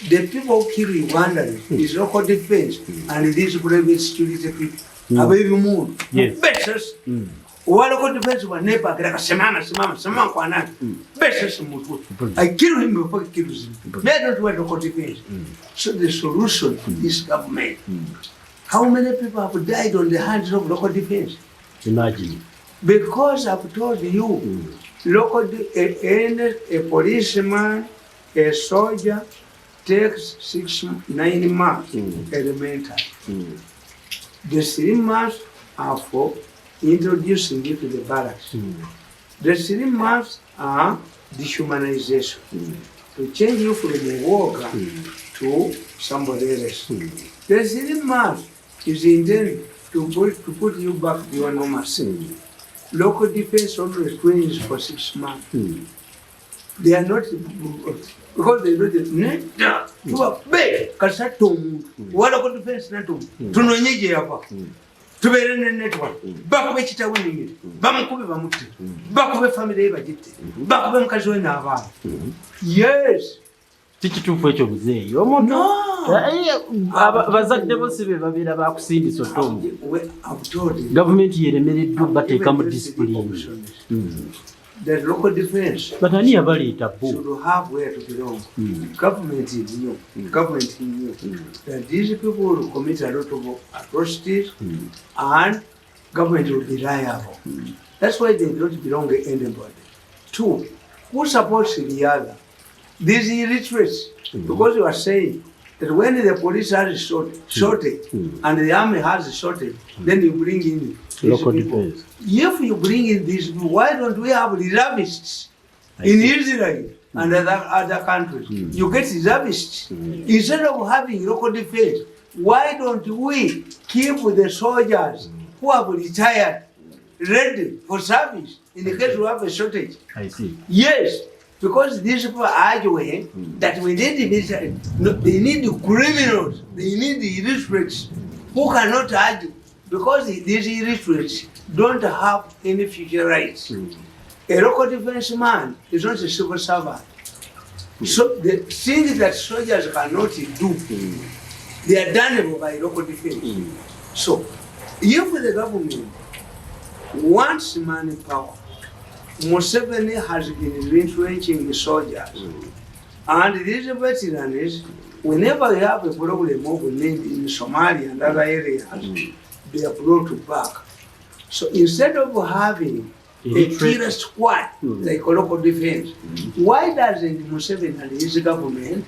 Speaker 2: the people who kill Rwandans, is local defense and these private security people. Have you moved?
Speaker 1: Yes.
Speaker 2: Local defense was never semana kwa nani. Best I kill him before he kills him. They don't want local defense. So the solution is government. How many people have died on the hands of local defense?
Speaker 1: Imagine.
Speaker 2: Because I've told you, a policeman, a soldier takes 6-9 months elementary. The 3 months are for introducing you to the barracks. The 3 months are dehumanization, to change you from a worker to somebody else. The 3 months is intended to put you back to your normalcy. Local defense only trains for 6 months. They are not, because they don't you are big. Kasatum, what local defense natum, to no Nigeria. To be in a network, back which it winning it, Bamakuba Bamuti, back with family Bagiti, back when Kazuina. Yes.
Speaker 1: Teach you for your day. You want no. Was that never see about seeing this? I've told you. Government here made do but they come discipline.
Speaker 2: The local defense.
Speaker 1: But I never read a book.
Speaker 2: Should have where to belong. Government is new. Government is new. That these people will commit a lot of atrocities and government will be liable. That's why they don't belong to anybody. Two, who supports the other? These illiterates. Because you are saying that when the police has shortage and the army has a shortage, then you bring in local defense. If you bring in these, why don't we have reservists in Israel and other countries? You get reservists. Instead of having local defense, why don't we keep the soldiers who have retired ready for service in the case we have a shortage?
Speaker 1: I see.
Speaker 2: Yes. Because these people are arguing that we need they need criminals, they need the illiterates who cannot argue, because these illiterates don't have any future rights. A local defense man is not a civil servant. So the things that soldiers cannot do, they are done by local defense. So if the government wants manpower, Museveni has been retrenching the soldiers. And these veterans, whenever you have a problem of need in Somalia and other areas, they are brought back. So instead of having a killer squad like a local defense, why doesn't Museveni and his government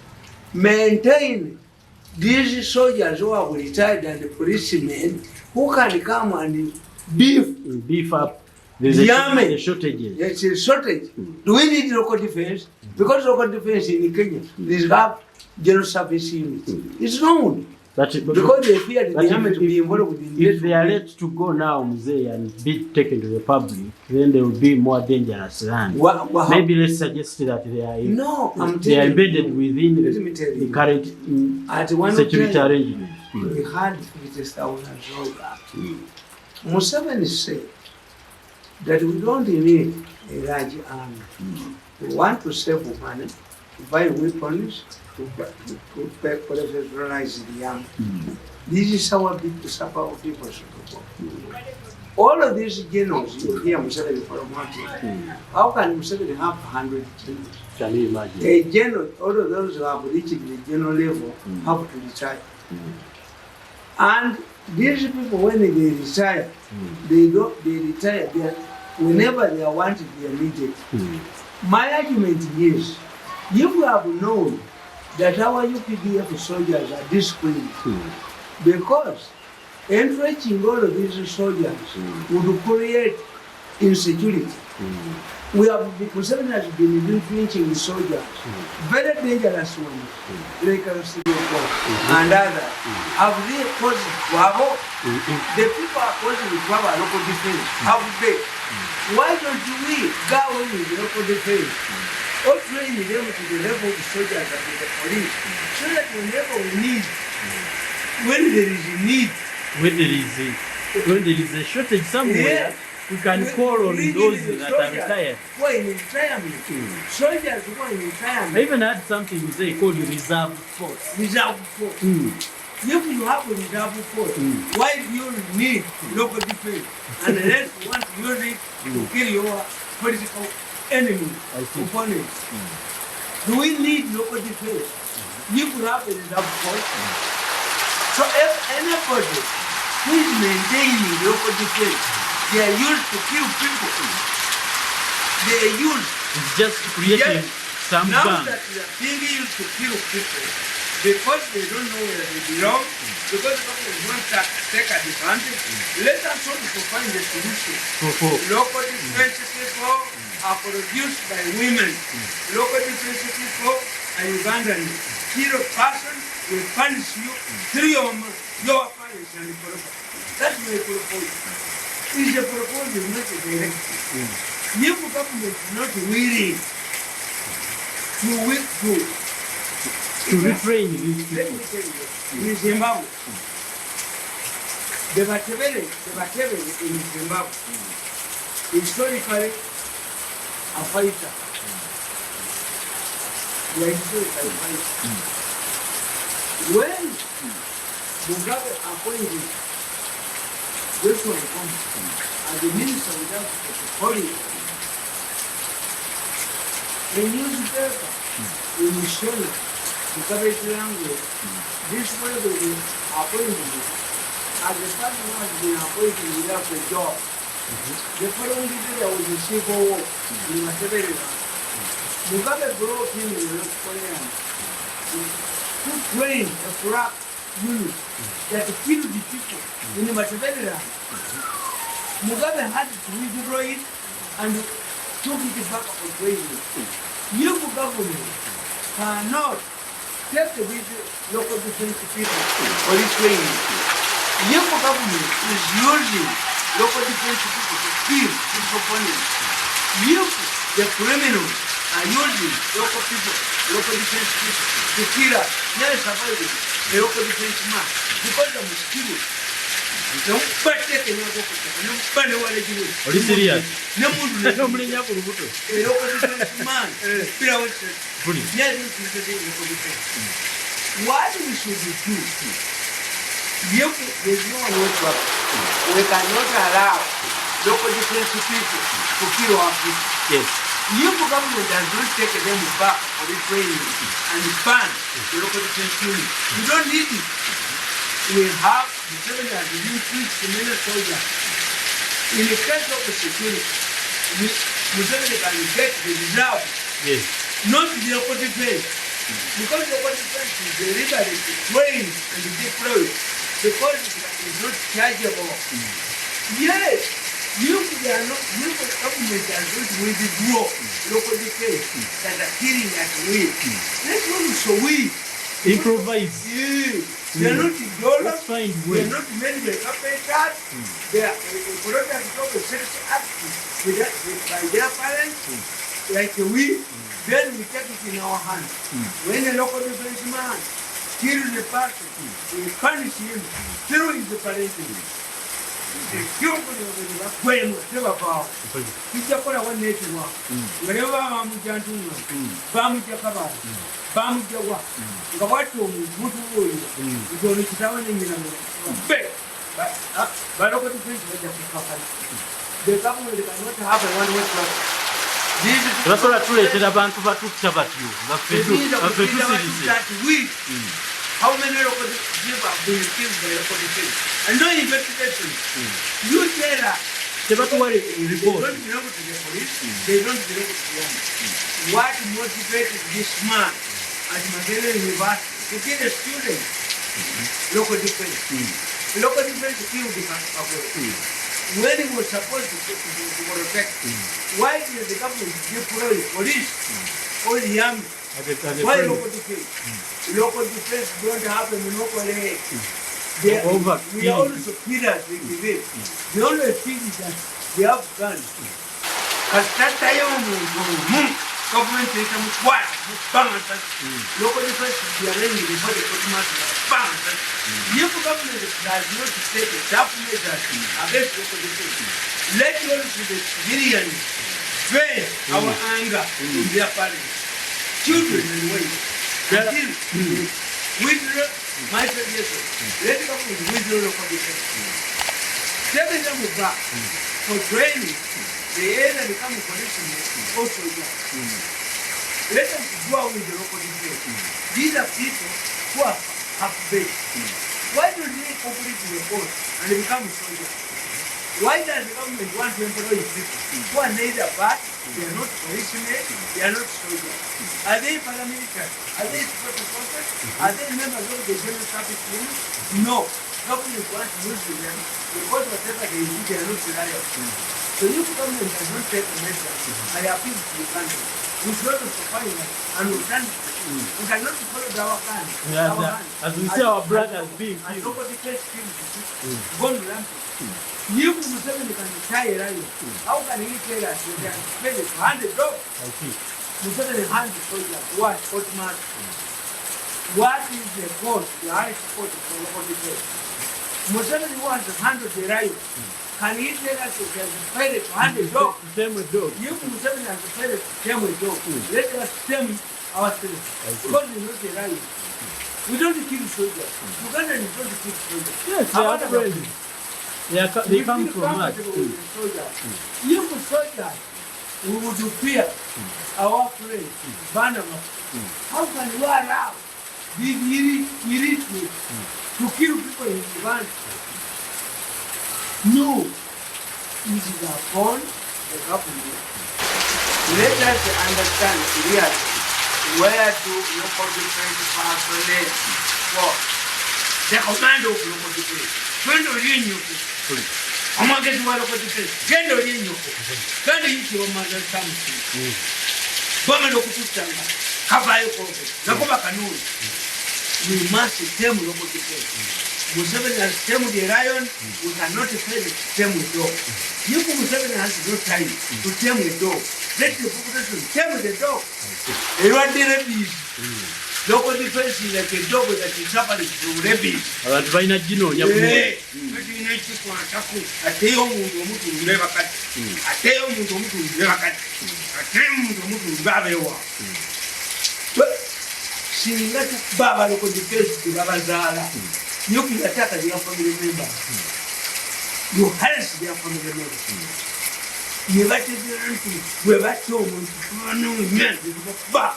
Speaker 2: maintain these soldiers who are retired and the policemen who can come and beef up the army? Shortages. Yes, a shortage. Do we need local defense? Because local defense in Kenya, they have general service unit. It's known.
Speaker 1: But
Speaker 2: because they feared the army to be involved in
Speaker 1: if they are let to go now, Mzee, and be taken to the public, then they will be more dangerous land. Maybe let's suggest that they are they are embedded within the current security arrangement.
Speaker 2: We had 50,000 soldiers. Museveni said that we don't need a large army. We want to save money, to buy weapons, to professionalize the army. This is our big support of people. All of these generals you hear Museveni promoting, how can Museveni have 100 generals?
Speaker 1: Can you imagine?
Speaker 2: A general, all of those who have reached the general level have to retire. And these people, when they retire, they retire. Whenever they are wanted, they are needed. My argument is, if you have known that our UPDF soldiers are disciplined, because entrenching all of these soldiers would create insecurity. Museveni has been entrenching the soldiers, very dangerous ones, like and others. Have they caused trouble? The people are causing trouble local defense. Have they? Why don't we go in with the local defense or train them to the level of the soldiers and the police, so that whenever we need, when there is a need,
Speaker 1: when there is a shortage somewhere, we can call on those that are retired.
Speaker 2: Who are in retirement? Soldiers who are in retirement.
Speaker 1: I even had something to say called reserve force.
Speaker 2: Reserve force. If you have a reserve force, why do you need local defense? Unless you want to use it to kill your political enemy, opponents. Do we need local defense? If you have a reserve force, so if anybody who is maintaining local defense, they are used to kill people. They are used.
Speaker 1: It's just creating some
Speaker 2: now
Speaker 1: gun.
Speaker 2: That they are being used to kill people because they don't know where they belong, because the government wants to take advantage. Let us try to find a solution. Local defense people are produced by women. Local defense people are Ugandan. Kill a person, will punish you, three of your parents and the property. That's my proposal. Is a proposal, not a directive. If the government is not willing to withdraw,
Speaker 1: to refrain these
Speaker 2: let
Speaker 1: people.
Speaker 2: me tell you, in Zimbabwe, the Batevere in Zimbabwe, historically a fighter. They are historically fighter. When Mugabe appointed Wilson as the minister without police, a newspaper in Shona, the cabinet language, this way will be appointed as the person who has been appointed without a job. The following day there was a civil war in Matebele. Mugabe brought him in the North Korean to train a corrupt unit that killed the people in the Matebele. Mugabe had to withdraw it and took it back for training. New government cannot take these local defense people for this training. New government is using local defense people to kill its opponents. If the criminals are using local people, local defense people to kill us, they are surviving the local defense man because of mosquitoes.
Speaker 1: Are you serious? No,
Speaker 2: what we should do, if there's no network, we cannot allow local defense people to kill our people.
Speaker 1: Yes.
Speaker 2: If the government does not take them back for the training and ban the local defense unit, we don't need it. We have the 7 years increased the many soldiers. In the case of the security, Museveni can get the reserve,
Speaker 1: Yes.
Speaker 2: not the local defense. Because the local defense is deliberately trained and deployed because it is not chargeable. Yes, if the government does not withdraw local defense that are killing at will, let's also we
Speaker 1: Improvise.
Speaker 2: Yeah. They are not dollars.
Speaker 1: Let's find
Speaker 2: They
Speaker 1: ways.
Speaker 2: are not made by carpenters. They are product of the sex act by their parents, like we. Then we take it in our hands. When a local defense man kills the person, we punish him through his parenting. The children of the Queen was never found. Kichakora one native one. Whenever I'm Jantung, Bamujakaba, Bamujawa, Gawatu, Mutu, it's only town in the bed. But local defense was just the government cannot have a one-way plan.
Speaker 1: Basobola tuleetera abantu batutta batyo baffe tusirize.
Speaker 2: How many local people have been killed by local defense? And no investigation. You tell us.
Speaker 1: They don't
Speaker 2: belong to the police. They don't belong to the army. What motivated this man at Makerere University to kill a student? Local defense. Local defense killed the Kakakore. When he was supposed to protect, why did the government deploy police or the army? Why local defense? Local defense don't have a monopoly. We are also killers, we believe. The only thing is that they have guns. But that time, government is quiet, local defense is the arrangement before the government. If the government does not take a tough measure against local defense, let also the civilians face our anger in their parents, children and wives. Until withdraw my suggestion, let the government withdraw local defense. Take them back for training. They either become a policeman or soldiers. Let us go out with the local defense. These are people who are half-baked. Why do they complete the course and they become soldiers? Why does the government want to employ people who are neither bad, they are not policemen, they are not soldiers? Are they paramilitary? Are they special forces? Are they members of the general service unit? No. Government wants to use them because whatever they do, they are not reliable. So if government does not take a measure, I appeal to the country. We should also find us and we cannot follow our hand.
Speaker 1: As we see our brothers being killed.
Speaker 2: And nobody takes him gone rampant. You Museveni can tie a lion. How can he tell us that they are spending $100? Museveni hands the soldiers. Why? What is the cost, the high support for local defense? Museveni wants to handle the lion. Can he tell us that he has paid $100?
Speaker 1: Same with dogs.
Speaker 2: If Museveni has paid same with dogs, let us stem ourselves. Because we not a lion. We don't kill soldiers. Ugandans don't kill soldiers.
Speaker 1: Yes, they are friendly. They come from us.
Speaker 2: If soldiers, we would fear our friend, Banama. How can you allow these illiterates to kill people in Uganda? No, this is upon the government. Let us understand clearly where do local defense personnel work. The command of local defense. When do you know? I'm going to get local defense. When do you know? When do you see what mother comes to? Woman of Kutanga, Kavayo, Nakoba Kanui. We must tame local defense. Museveni has tamed the lion, we cannot fail to tame the dog. If Museveni has no time to tame the dog, let the population tame the dog. Local defense is like a dog that is suffering from rabies. You can attack their family member. You harass their family member. You let it be we have at home men back.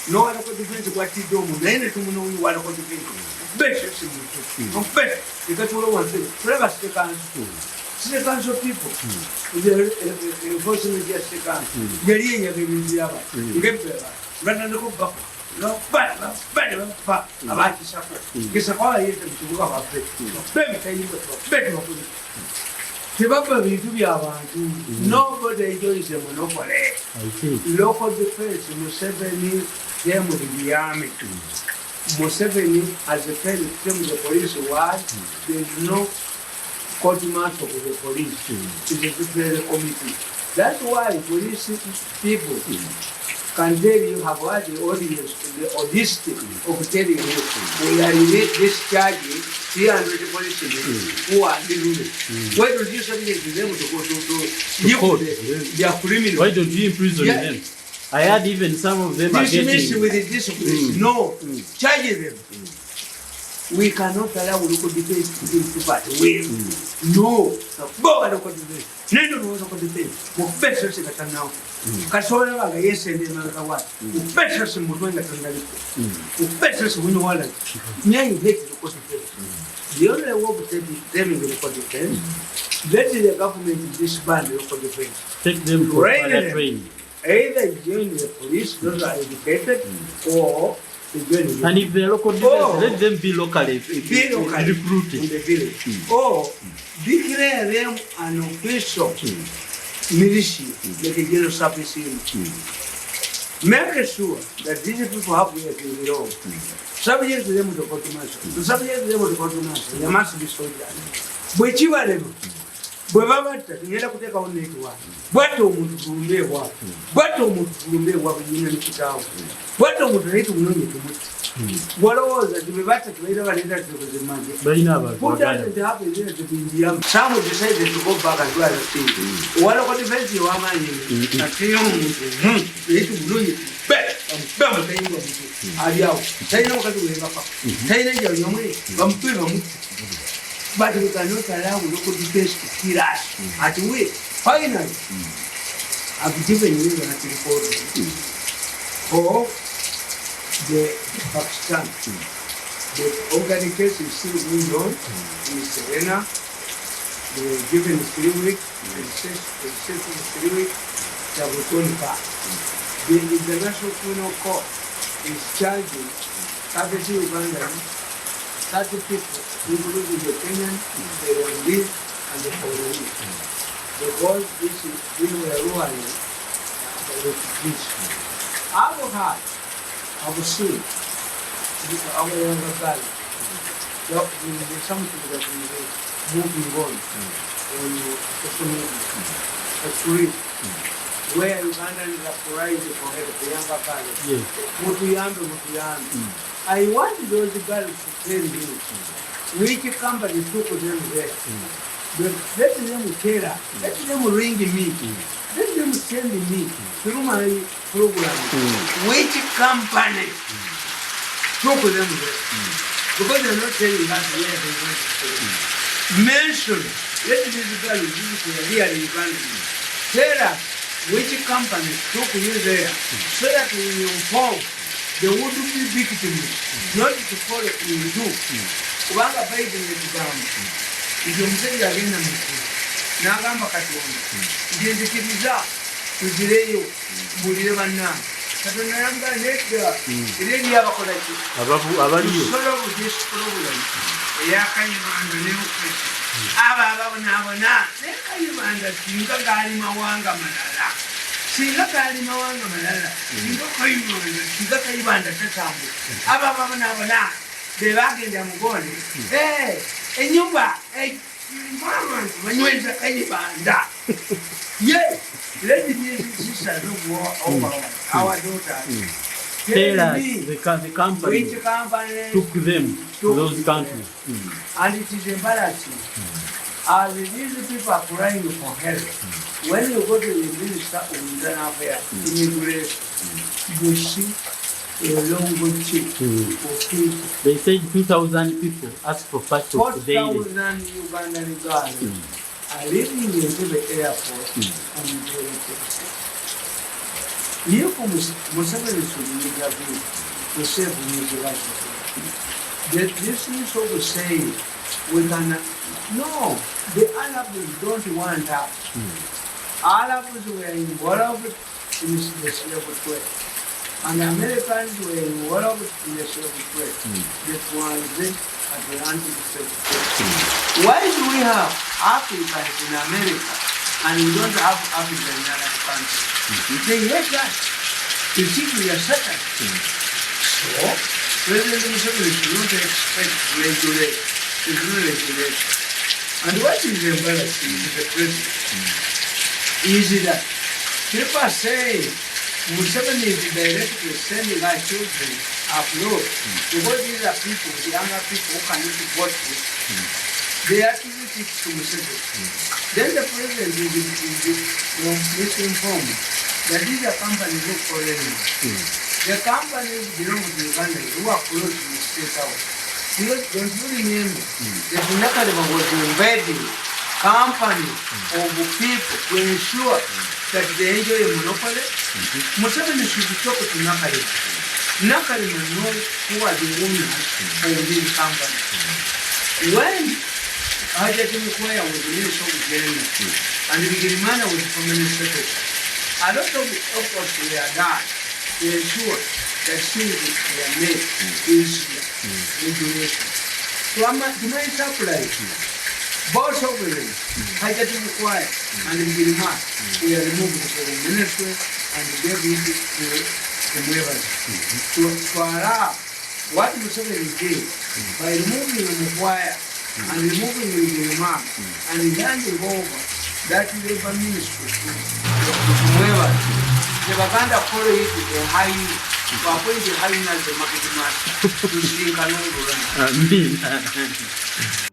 Speaker 2: No other defense what you do. Then to know you are going to be best. You got all one thing. Forever stick on seconds of people. Unfortunately, just stick on. Getting a baby. Rather than go back. No, but about the supper. Guess all I eat to go up. Nobody enjoys a monopoly. Local defense, Museveni, them with the army. Museveni has a failed to tell the police why there is no court martial for the police. It's a disciplinary committee. That's why police people can tell you have had the audience, the audacity of telling you we are discharging 300 policemen who are illegal. Why don't you suddenly them to go to court? They are criminals.
Speaker 1: Why don't you imprison them? I heard even some of them are getting...
Speaker 2: with the discipline. No, charge them. We cannot allow local defense to be part. No, go local defense. Nendo no local defense. Mo better se katana. Kasola baga yesende na what. Mo better se mo twenga tanga. Mo better se wino wala. Nyai hate local defense. The only way to take them in the local defense, let the government disband the local defense.
Speaker 1: Take them for training.
Speaker 2: Either join the police, those are educated, or they join the...
Speaker 1: And if they're local defense, let them be locally recruited.
Speaker 2: In the village. Or declare them an official militia, like a general service unit. Make sure that these people have work in their own. Subject to them to court martial. To subject to them to court martial, there must be soldiers. But you are them. Bwebabata tugenda kuteekawo network bwatyo omuntu tulumbeewa bwatyo omuntu tulumbeewa bunyina nekitaawo bwatyo omuntu naye tumunonye tumuti walowooza ti bwe batta tubaira baleeta tukozemanje Some decided to go back and do other things. Waloko defense yewamaanyi atiyo omuntu naye tumunonye bamutayinga omuntu ali awo talina mukati webaka talina jaliyomwe bamupe bamuti. But we cannot allow local defense to kill us. At we, finally, I've given you the report for the Pakistan. The organization is still going on in Serena. They were given 3 weeks, and the 3 weeks, they will turn back. The International Criminal Court is charging 30 Ugandans, 30 people, including the Kenyan, the Rwandese, and the Congolese. Because these were ruling the refugees. I've seen our younger guys, there's something that is moving on social media, actually, where Ugandans are rising for help, the younger guys. Mutuyambe. I want those girls to tell you which company took them there. Let them tell her, let them ring me, let them send me through my program. Which company took them there? Because they're not telling us where they went to. Mention, let these girls visit really Uganda. Tell us which company took you there so that we inform. They would be victims, not to follow in you. Kubanga Biden ekigamba nti omusajja agenda mukulu n'agamba Katonda nti nzikiriza tuzireyo mbulire bannange Katonda yamba nedda era eri abakola ki solve this problem eyakayibanda neokwesi abo ababonaabona naye kayibanda singa gaali mawanga malala singa gaali mawanga malala singa kayibanda tatambula abo ababonaabona bebagenda mugone enyumba banyweza kayibanda yes let me sisters over our daughters
Speaker 1: tell us the company
Speaker 2: which company
Speaker 1: took them to those countries
Speaker 2: and it is embarrassing as these people are crying for help when you go to the minister of internal affairs immigration you see a long trip for people.
Speaker 1: They said 2,000 people asked for passports daily.
Speaker 2: 4,000 Ugandan girls are living into the airport and if Museveni should intervene to save New this is what we say we can no, the Arabs don't want us. Arabs were involved in the slave trade. And the Americans were involved in the slave trade. That was the Atlantic slave trade. Why do we have Africans in America and we don't have Africans in other countries? They hate us. They think we are Satan. So, President Museveni should not expect to regulate. It's not regulate. And what is embarrassing to the president is that people are saying Museveni is directly sending our children abroad because these are people, the younger people who cannot vote with. They are to it to Museveni. Then the president is misinformed that these are companies who call anymore. The companies belong to Uganda who are close to the state house. Because don't you remember that Nakalema was invading companies of people to ensure that they enjoy a monopoly? Museveni should talk to Nakalema. Nakalema knows who are the owners of these companies. When Hajati Mukwaya was the Minister of Gender and Bigirimana was the Permanent Secretary, a lot of efforts were done to ensure that things were made easier, regulation. So to my supply, both of them, Hajati Mukwaya and Bigirimana, were removed from the ministry and gave it to Mwebas. To allow what Museveni did by removing Mukwaya and removing Bigirimana and handing over that labor ministry to Mwebas. The Baganda follow it with a high, to appoint the high as the market master to shrink along the run.